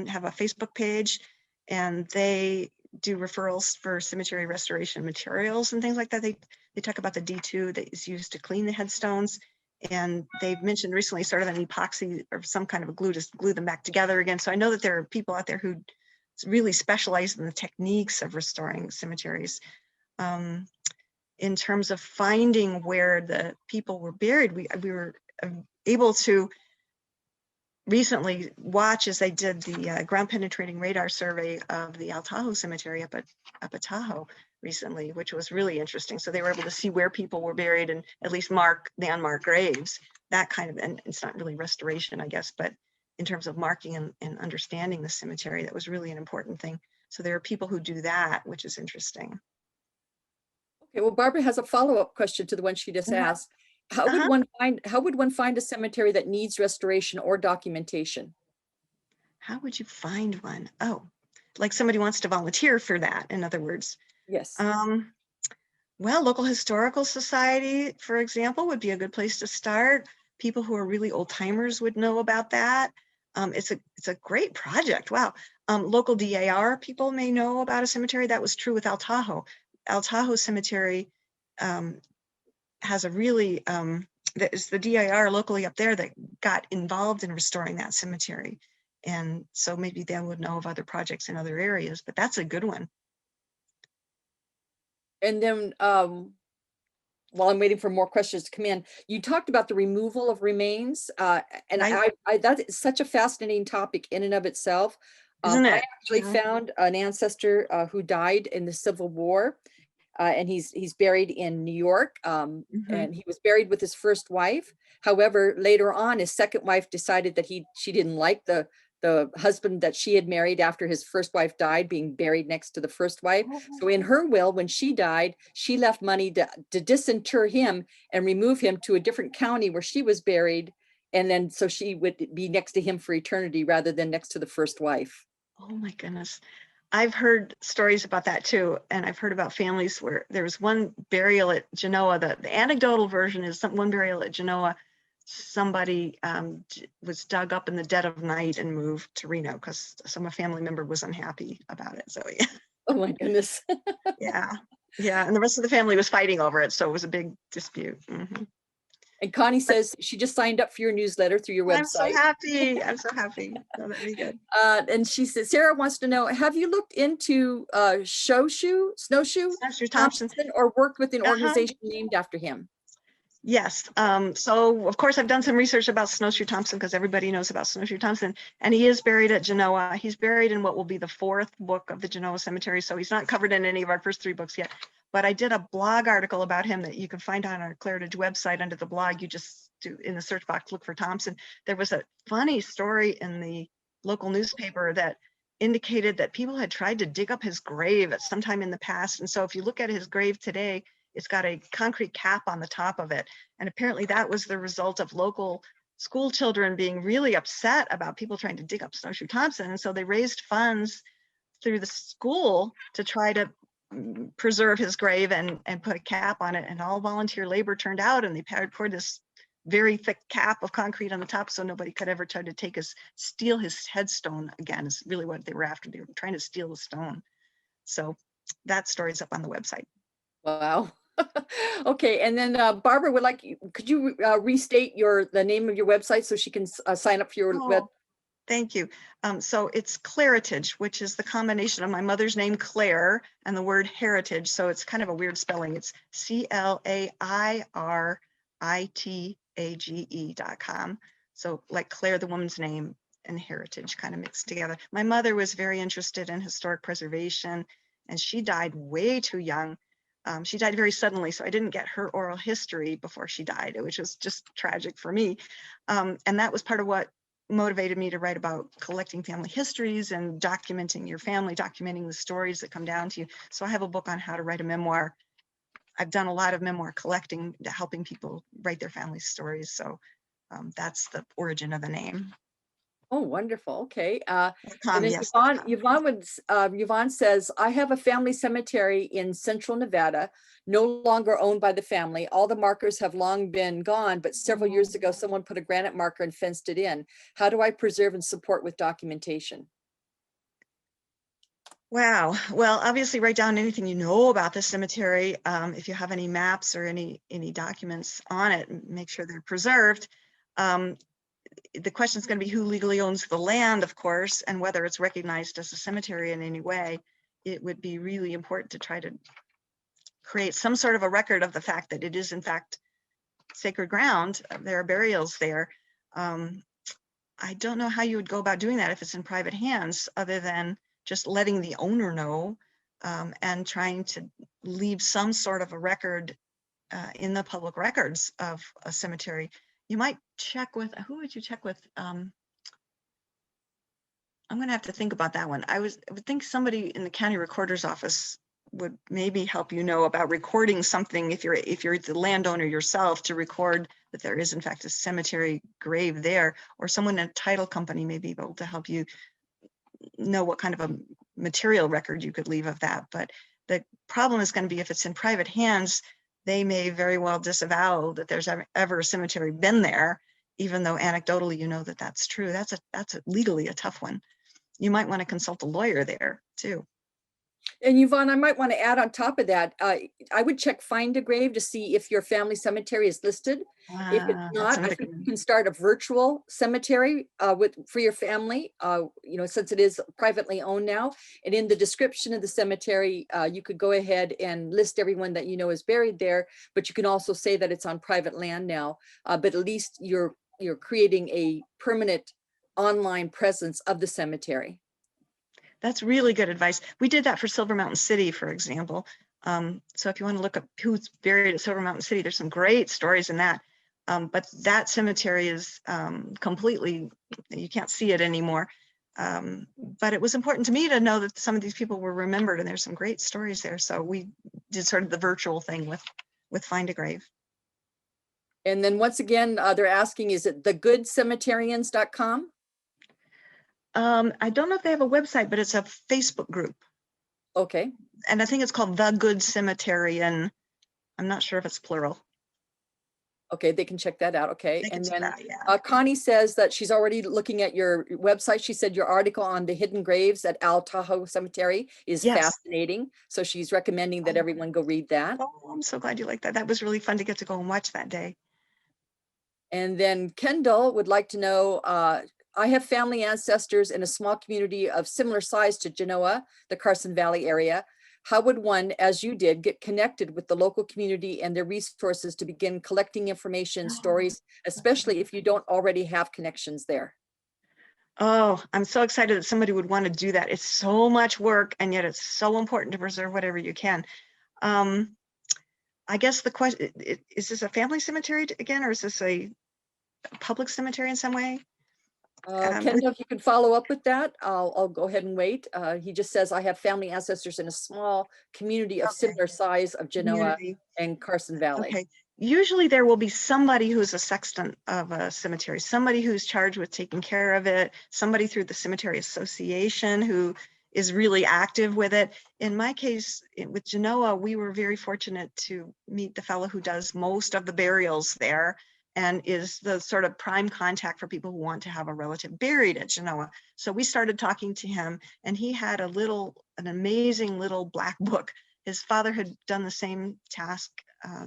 have a Facebook page, and they do referrals for cemetery restoration materials and things like that. They talk about the D2 that is used to clean the headstones, and they've mentioned recently sort of an epoxy or some kind of a glue to glue them back together again. So I know that there are people out there who really specialize in the techniques of restoring cemeteries. In terms of finding where the people were buried, we were able to recently watch as they did the ground penetrating radar survey of the El Tahoe Cemetery up at Tahoe recently, which was really interesting. So they were able to see where people were buried and at least mark the unmarked graves, that kind of, and it's not really restoration, I guess, but in terms of marking and understanding the cemetery. That was really an important thing. So there are people who do that, which is interesting. Okay, well, Barbara has a follow-up question to the one she just asked. How would one find a cemetery that needs restoration or documentation? How would you find one? Oh, like somebody wants to volunteer for that, in other words. Yes. Well, local historical society, for example, would be a good place to start. People who are really old timers would know about that. It's a great project. Wow. Local DAR people may know about a cemetery. That was true with El Tahoe. El Tahoe Cemetery has a really, it's the DAR locally up there that got involved in restoring that cemetery. And so maybe they would know of other projects in other areas, but that's a good one. And then while I'm waiting for more questions to come in, you talked about the removal of remains. And Right. that is such a fascinating topic in and of itself. Isn't I it? actually found an ancestor who died in the Civil War, and he's buried in New York, Mhm. and he was buried with his first wife. However, later on, his second wife decided that she didn't like the husband that she had married after his first wife died, being buried next to the first wife. So in her will, when she died, she left money to disinter him and remove him to a different county where she was buried. And then so she would be next to him for eternity rather than next to the first wife. Oh my goodness. I've heard stories about that too. And I've heard about families where there was one burial at Genoa. The anecdotal version is one burial at Genoa. Somebody was dug up in the dead of night and moved to Reno because a family member was unhappy about it. So yeah. Oh my goodness. Yeah. Yeah. And the rest of the family was fighting over it. So it was a big dispute. Mhm. And Connie says she just signed up for your newsletter through your website. I'm so happy. I'm so happy. Oh, that'd be good. And she says, Sarah wants to know, have you looked into Snowshoe Thompson. Thompson or worked with an Uh-huh. organization named after him? Yes. So of course I've done some research about Snowshoe Thompson because everybody knows about Snowshoe Thompson, and he is buried at Genoa. He's buried in what will be the 4th book of the Genoa Cemetery. So he's not covered in any of our first 3 books yet, but I did a blog article about him that you can find on our Claritage website. Under the blog, you just do in the search box, look for Thompson. There was a funny story in the local newspaper that indicated that people had tried to dig up his grave at some time in the past. And so if you look at his grave today, it's got a concrete cap on the top of it. And apparently that was the result of local school children being really upset about people trying to dig up Snowshoe Thompson. And so they raised funds through the school to try to preserve his grave and put a cap on it. And all volunteer labor turned out, and they poured this very thick cap of concrete on the top so nobody could ever try to steal his headstone again, is really what they were after. They were trying to steal the stone. So that story's up on the website. Wow. Okay, and then Barbara would could you restate the name of your website so she can sign up for your web? Thank you. So it's Claritage, which is the combination of my mother's name, Claire, and the word heritage. So it's kind of a weird spelling. It's CLAIRITAGE.com. So like Claire, the woman's name, and heritage kind of mixed together. My mother was very interested in historic preservation, and she died way too young. She died very suddenly, so I didn't get her oral history before she died, which was just tragic for me. And that was part of what motivated me to write about collecting family histories and documenting your family, documenting the stories that come down to you. So I have a book on how to write a memoir. I've done a lot of memoir collecting, helping people write their family stories. So that's the origin of the name. Oh, wonderful. Okay. And then Yes, Yvonne says, I have a family cemetery in central Nevada, no longer owned by the family. All the markers have long been gone, but several years ago, someone put a granite marker and fenced it in. How do I preserve and support with documentation? Wow. Well, obviously write down anything you know about the cemetery. If you have any maps or any documents on it, make sure they're preserved. The question is going to be who legally owns the land, of course, and whether it's recognized as a cemetery in any way. It would be really important to try to create some sort of a record of the fact that it is in fact sacred ground. There are burials there. I don't know how you would go about doing that if it's in private hands, other than just letting the owner know and trying to leave some sort of a record in the public records of a cemetery. You might check with, who would you check with? I'm gonna have to think about that one. I would think somebody in the county recorder's office would maybe help you know about recording something if you're the landowner yourself, to record that there is in fact a cemetery grave there, or someone in a title company may be able to help you know what kind of a material record you could leave of that. But the problem is going to be if it's in private hands, they may very well disavow that there's ever a cemetery been there, even though anecdotally you know that that's true. That's legally a tough one. You might want to consult a lawyer there too. And Yvonne, I might want to add on top of that, I would check Find a Grave to see if your family cemetery is listed. If it's That's not, I another think good you one. can start a virtual cemetery for your family, since it is privately owned now. And in the description of the cemetery, you could go ahead and list everyone that you know is buried there, but you can also say that it's on private land now. But at least you're creating a permanent online presence of the cemetery. That's really good advice. We did that for Silver Mountain City, for example. So if you want to look up who's buried at Silver Mountain City, there's some great stories in that. But that cemetery is completely, you can't see it anymore. But it was important to me to know that some of these people were remembered, and there's some great stories there. So we did sort of the virtual thing with Find a Grave. And then once again, they're asking, is it thegoodcemeterians.com? I don't know if they have a website, but it's a Facebook group. Okay. And I think it's called The Good Cemeterian. I'm not sure if it's plural. Okay, they can check that out. Okay. They can And check then that, yeah. Connie says that she's already looking at your website. She said your article on the hidden graves at Al Tahoe Cemetery is Yes. fascinating. So she's recommending that everyone go read that. Oh, I'm so glad you like that. That was really fun to get to go and watch that day. And then Kendall would like to know, I have family ancestors in a small community of similar size to Genoa, the Carson Valley area. How would one, as you did, get connected with the local community and their resources to begin collecting information, stories, especially if you don't already have connections there? Oh, I'm so excited that somebody would want to do that. It's so much work, and yet it's so important to preserve whatever you can. I guess the question, is this a family cemetery again, or is this a public cemetery in some way? Kendall, if you could follow up with that, I'll go ahead and wait. He just says, I have family ancestors in a small community of similar size of Genoa Community. and Carson Valley. Okay. Usually there will be somebody who's a sexton of a cemetery, somebody who's charged with taking care of it, somebody through the cemetery association who is really active with it. In my case, with Genoa, we were very fortunate to meet the fellow who does most of the burials there and is the sort of prime contact for people who want to have a relative buried at Genoa. So we started talking to him, and he had an amazing little black book. His father had done the same task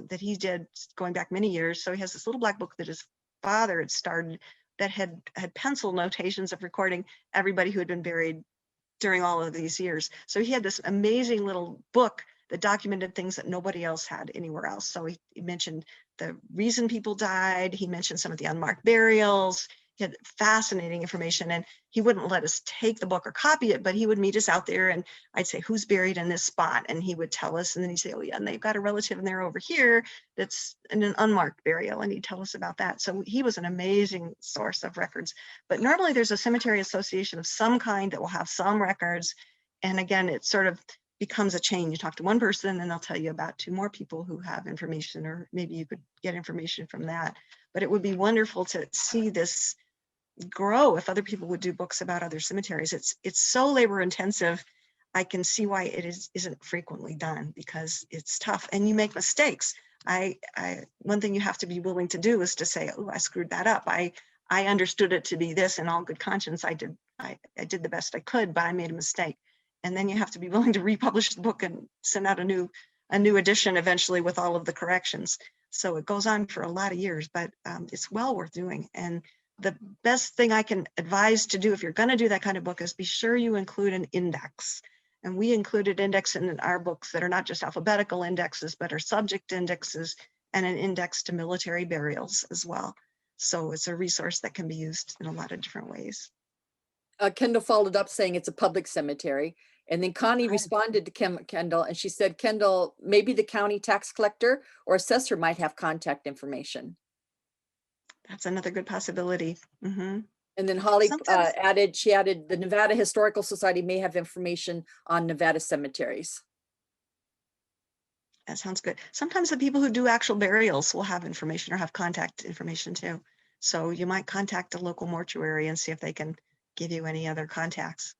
that he did going back many years. So he has this little black book that his father had started that had pencil notations of recording everybody who had been buried during all of these years. So he had this amazing little book that documented things that nobody else had anywhere else. So he mentioned the reason people died. He mentioned some of the unmarked burials. He had fascinating information, and he wouldn't let us take the book or copy it, but he would meet us out there, and I'd say, who's buried in this spot? And he would tell us, and then he'd say, oh yeah, and they've got a relative in there over here that's in an unmarked burial, and he'd tell us about that. So he was an amazing source of records. But normally there's a cemetery association of some kind that will have some records. And again, it sort of becomes a chain. You talk to one person and they'll tell you about two more people who have information, or maybe you could get information from that. But it would be wonderful to see this grow if other people would do books about other cemeteries. It's so labor intensive. I can see why it isn't frequently done, because it's tough and you make mistakes. One thing you have to be willing to do is to say, oh, I screwed that up. I understood it to be this in all good conscience. I did the best I could, but I made a mistake. And then you have to be willing to republish the book and send out a new edition eventually with all of the corrections. So it goes on for a lot of years, but it's well worth doing. And the best thing I can advise to do if you're going to do that kind of book is be sure you include an index. And we included index in our books that are not just alphabetical indexes, but are subject indexes, and an index to military burials as well. So it's a resource that can be used in a lot of different ways. Kendall followed up saying it's a public cemetery. And then Connie responded to Kendall, and she said, Kendall, maybe the county tax collector or assessor might have contact information. That's another good possibility. Mm-hmm. And then Holly Sometimes, she added, the Nevada Historical Society may have information on Nevada cemeteries. that sounds good. Sometimes the people who do actual burials will have information or have contact information too. So you might contact a local mortuary and see if they can give you any other contacts.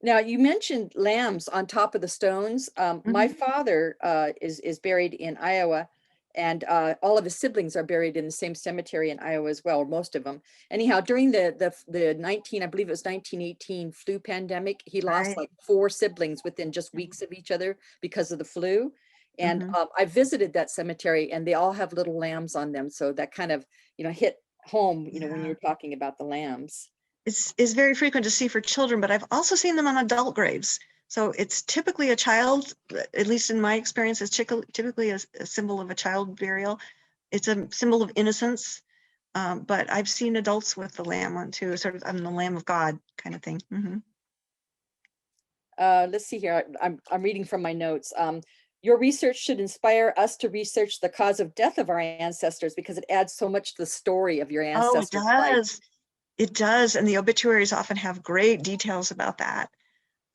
Now, you mentioned lambs on top of the stones. My Mhm. father is buried in Iowa, and all of his siblings are buried in the same cemetery in Iowa as well, or most of them. Anyhow, during the 19, I believe it was 1918 flu pandemic, he lost Right. like 4 siblings within just weeks of each other because of the flu. And Mhm. I visited that cemetery, and they all have little lambs on them. So that kind of, hit home, when Yeah. you're talking about the lambs. Is very frequent to see for children, but I've also seen them on adult graves. So it's typically a child, at least in my experience, it's typically a symbol of a child burial. It's a symbol of innocence. But I've seen adults with the lamb on too, sort of, I'm the Lamb of God kind of thing. Mhm. Let's see here. I'm reading from my notes. Your research should inspire us to research the cause of death of our ancestors because it adds so much to the story of your Oh, it ancestors' life. does. It does. And the obituaries often have great details about that.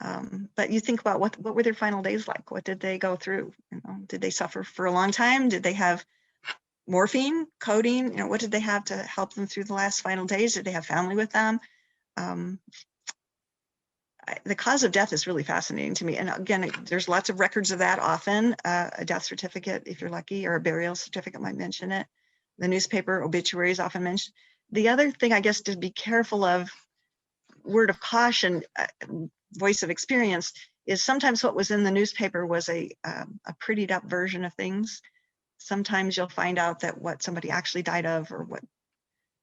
But you think about what were their final days like? What did they go through? Did they suffer for a long time? Did they have morphine, codeine? What did they have to help them through the last final days? Did they have family with them? Um, the cause of death is really fascinating to me. And again, there's lots of records of that often. A death certificate, if you're lucky, or a burial certificate might mention it. The newspaper obituaries often mention. The other thing, I guess, to be careful of, word of caution, voice of experience, is sometimes what was in the newspaper was a prettied up version of things. Sometimes you'll find out that what somebody actually died of or what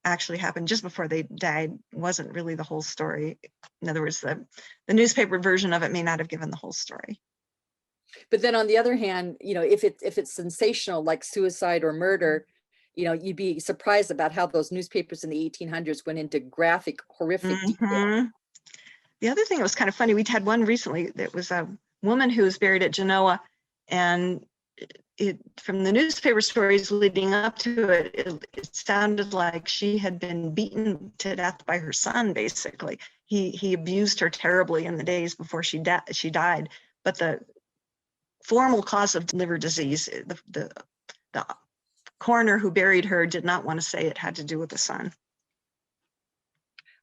actually happened just before they died wasn't really the whole story. In other words, the newspaper version of it may not have given the whole story. But then on the other hand, if it's sensational like suicide or murder, you'd be surprised about how those newspapers in the 1800s went into graphic, horrific detail. Mhm. The other thing that was kind of funny, we had one recently that was a woman who was buried at Genoa, and from the newspaper stories leading up to it, it sounded like she had been beaten to death by her son. Basically, he abused her terribly in the days before she died. But the formal cause of liver disease, the coroner who buried her did not want to say it had to do with the son.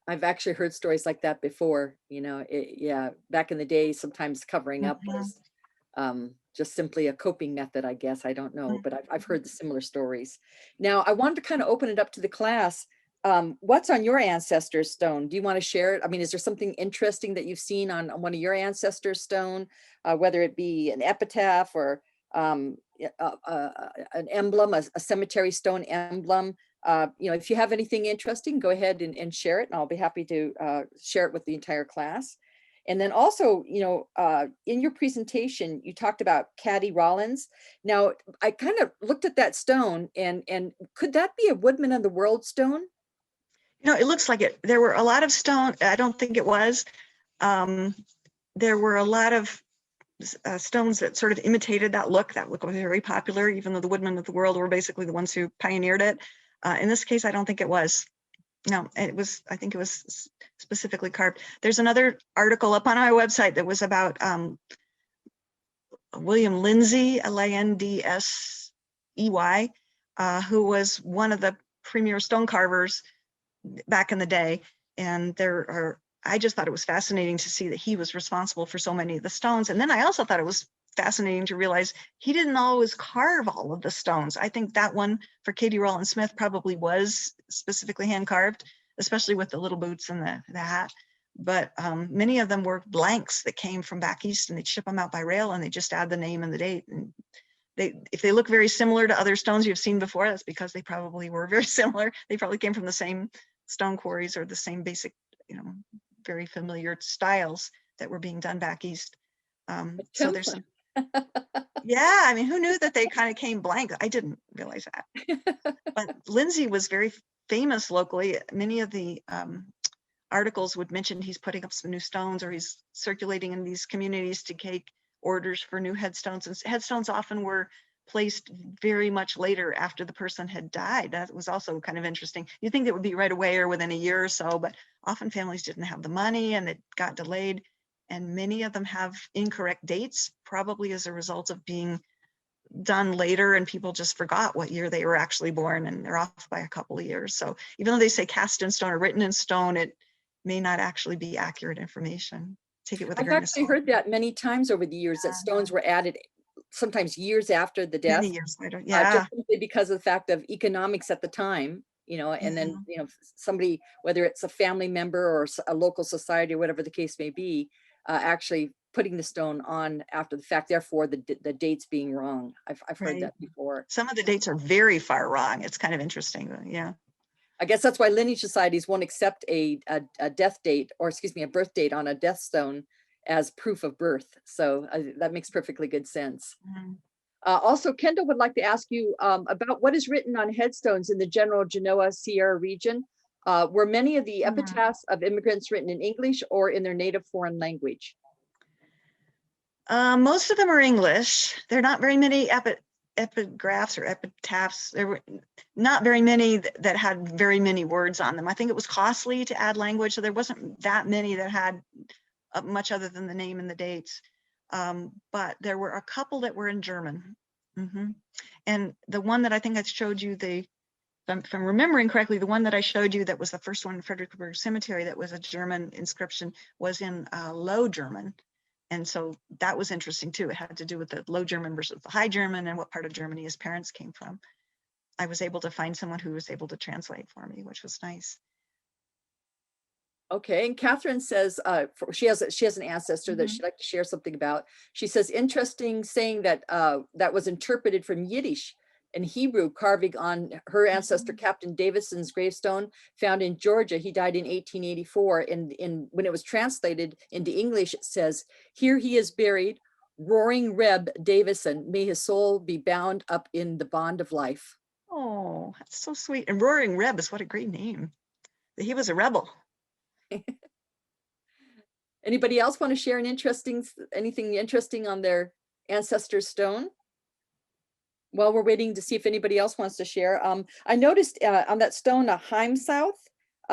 I've actually heard stories like that before, yeah, back in the day, sometimes covering up Mhm. was just simply a coping method, I guess. I don't know, but I've Mhm. heard the similar stories. Now, I wanted to kind of open it up to the class. What's on your ancestor's stone? Do you want to share it? I mean, is there something interesting that you've seen on one of your ancestors' stone, whether it be an epitaph or an emblem, a cemetery stone emblem? If you have anything interesting, go ahead and share it, and I'll be happy to share it with the entire class. And then also, in your presentation, you talked about Caddy Rollins. Now, I kind of looked at that stone, and could that be a Woodman of the World stone? It looks like it. There were a lot of stone. I don't think it was. There were a lot of stones that sort of imitated that look. That look was very popular, even though the Woodmen of the World were basically the ones who pioneered it. In this case, I don't think it was. No, I think it was specifically carved. There's another article up on our website that was about William Lindsay, Landsey, who was one of the premier stone carvers back in the day. And I just thought it was fascinating to see that he was responsible for so many of the stones. And then I also thought it was fascinating to realize he didn't always carve all of the stones. I think that one for Katie Rollins Smith probably was specifically hand carved, especially with the little boots and the hat. But many of them were blanks that came from back east, and they'd ship them out by rail, and they just add the name and the date. And if they look very similar to other stones you've seen before, that's because they probably were very similar. They probably came from the same stone quarries or the same basic, very familiar styles that were being done back east. So there's some, yeah, I mean, who knew that they kind of came blank? I didn't realize that. But Lindsay was very famous locally. Many of the articles would mention he's putting up some new stones, or he's circulating in these communities to take orders for new headstones. And headstones often were placed very much later after the person had died. That was also kind of interesting. You think it would be right away or within a year or so, but often families didn't have the money and it got delayed. And many of them have incorrect dates, probably as a result of being done later and people just forgot what year they were actually born and they're off by a couple of years. So even though they say cast in stone or written in stone, it may not actually be accurate information. Take it with a I've grain of actually salt. heard that many times over the years, that stones were added sometimes years after the death. Many years later, yeah. Just simply because of the fact of economics at the time, and then, somebody, whether it's a family member or a local society or whatever the case may be, actually putting the stone on after the fact, therefore the dates being wrong. I've heard Right. that before. Some of the dates are very far wrong. It's kind of interesting, yeah. I guess that's why lineage societies won't accept a death date, or excuse me, a birth date on a death stone as proof of birth. So that makes perfectly good sense. Also, Kendall would like to ask you about what is written on headstones in the general Genoa Sierra region. Were many of the epitaphs of immigrants written in English or in their native foreign language? Most of them are English. There are not very many epigraphs or epitaphs. There were not very many that had very many words on them. I think it was costly to add language, so there wasn't that many that had much other than the name and the dates. But there were a couple that were in German. And the one that I think I showed you, if I'm remembering correctly, the one that I showed you that was the first one in Fredericksburg Cemetery that was a German inscription was in Low German. And so that was interesting too. It had to do with the Low German versus the High German and what part of Germany his parents came from. I was able to find someone who was able to translate for me, which was nice. Okay, and Catherine says she has an ancestor that she'd like to share something about. She says, interesting, saying that that was interpreted from Yiddish and Hebrew, carving on her ancestor Captain Davison's gravestone found in Georgia. He died in 1884. And when it was translated into English, it says, "Here he is buried, Roaring Reb Davison. May his soul be bound up in the bond of life." Oh, that's so sweet. And Roaring Reb is what a great name. He was a rebel. Anybody else want to share anything interesting on their ancestor stone? While we're waiting to see if anybody else wants to share, I noticed on that stone, Heimsoth,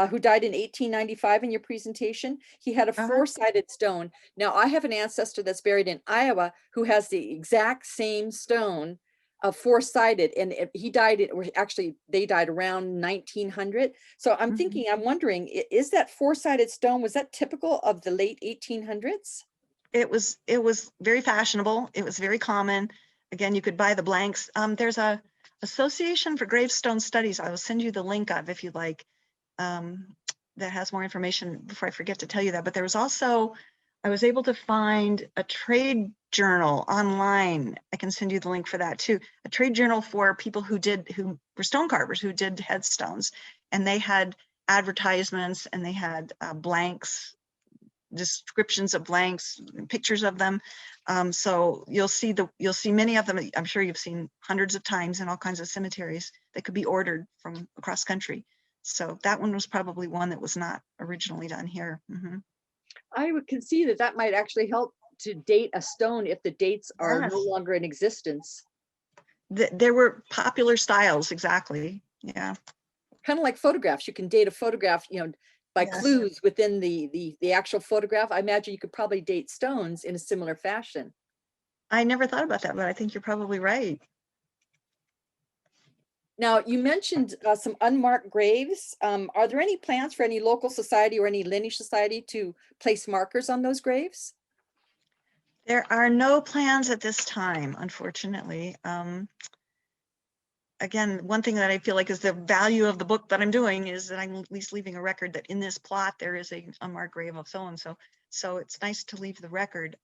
who died in 1895 in your presentation, he had a four-sided stone. Now, I have an ancestor that's buried in Iowa who has the exact same stone, four-sided, and he died, they died around 1900. So I'm thinking, I'm wondering, is that four-sided stone, was that typical of the late 1800s? It was very fashionable. It was very common. Again, you could buy the blanks. There's a Association for Gravestone Studies. I will send you the link of if you'd like. That has more information before I forget to tell you that. But there was also, I was able to find a trade journal online. I can send you the link for that too. A trade journal for people who were stone carvers, who did headstones, and they had advertisements and they had blanks, descriptions of blanks, pictures of them. So you'll see many of them. I'm sure you've seen hundreds of times in all kinds of cemeteries that could be ordered from across country. So that one was probably one that was not originally done here. I would concede that might actually help to date a stone if the dates are no longer in existence. There were popular styles, exactly. Yeah. Kind of like photographs. You can date a photograph, by clues within the actual photograph. I imagine you could probably date stones in a similar fashion. I never thought about that, but I think you're probably right. Now, you mentioned some unmarked graves. Are there any plans for any local society or any lineage society to place markers on those graves? There are no plans at this time, unfortunately. Again, one thing that I feel like is the value of the book that I'm doing is that I'm at least leaving a record that in this plot there is a unmarked grave of so-and-so. So it's nice to leave the record.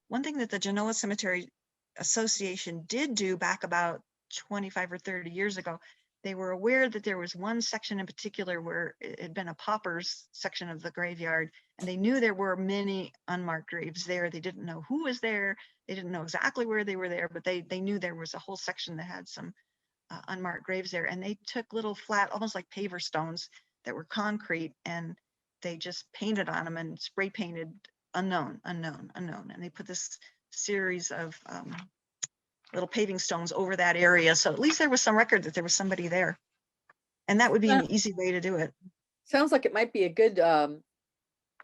One thing that the Genoa Cemetery Association did do back about 25 or 30 years ago, they were aware that there was one section in particular where it had been a pauper's section of the graveyard, and they knew there were many unmarked graves there. They didn't know who was there. They didn't know exactly where they were there, but they knew there was a whole section that had some unmarked graves there, and they took little flat, almost like paver stones that were concrete, and they just painted on them and spray painted unknown, unknown, unknown, and they put this series of little paving stones over that area. So at least there was some record that there was somebody there. And that would be an easy way to do it. Sounds like it might be a good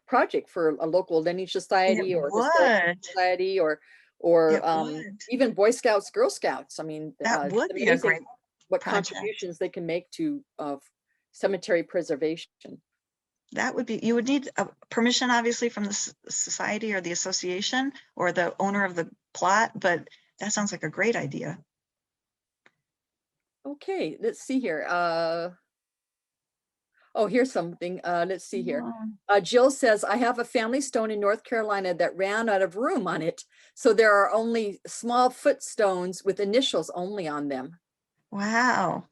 project for a local lineage society It or historical would. society or It would. even Boy Scouts, Girl Scouts. I mean, That would it's be a amazing great what project. contributions they can make to cemetery preservation. That would be, you would need permission, obviously, from the society or the association or the owner of the plot, but that sounds like a great idea. Okay, let's see here. Oh, here's something. Let's see here. Jill says, I have a family stone in North Carolina that ran out of room on it. So there are only small footstones with initials only on them. Wow.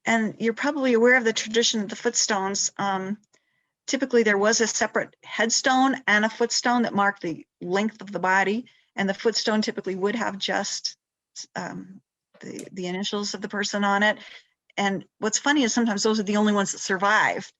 And you're probably aware of the tradition of the footstones. Typically, there was a separate headstone and a footstone that marked the length of the body. And the footstone typically would have just the initials of the person on it. And what's funny is sometimes those are the only ones that survived.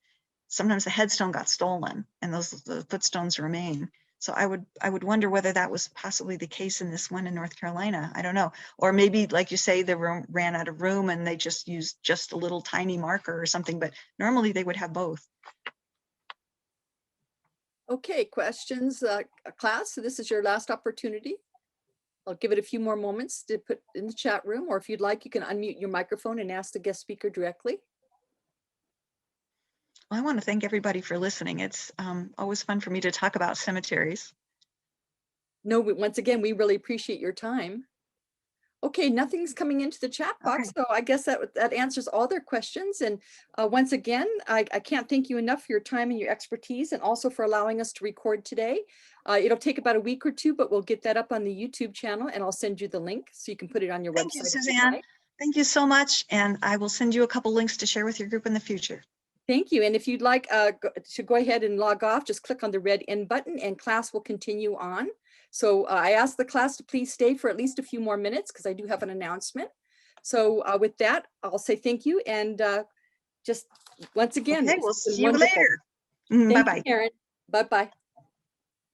Sometimes the headstone got stolen and the footstones remain. So I would wonder whether that was possibly the case in this one in North Carolina. I don't know. Or maybe, like you say, the room ran out of room and they just used just a little tiny marker or something, but normally they would have both. Okay, questions, class? So this is your last opportunity. I'll give it a few more moments to put in the chat room, or if you'd like, you can unmute your microphone and ask the guest speaker directly. Well, I want to thank everybody for listening. It's always fun for me to talk about cemeteries. No, once again, we really appreciate your time. Okay, nothing's coming into the chat box, Okay. so I guess that answers all their questions. And once again, I can't thank you enough for your time and your expertise, and also for allowing us to record today. It'll take about a week or two, but we'll get that up on the YouTube channel, and I'll send you the link so you can put it on your website. Thank you, Suzanne. Thank you so much. And I will send you a couple links to share with your group in the future. Thank you. And if you'd like to go ahead and log off, just click on the red end button and class will continue on. So I asked the class to please stay for at least a few more minutes because I do have an announcement. So with that, I'll say thank you. And just once again, okay, we'll see you later. Bye-bye. Karen. Bye-bye.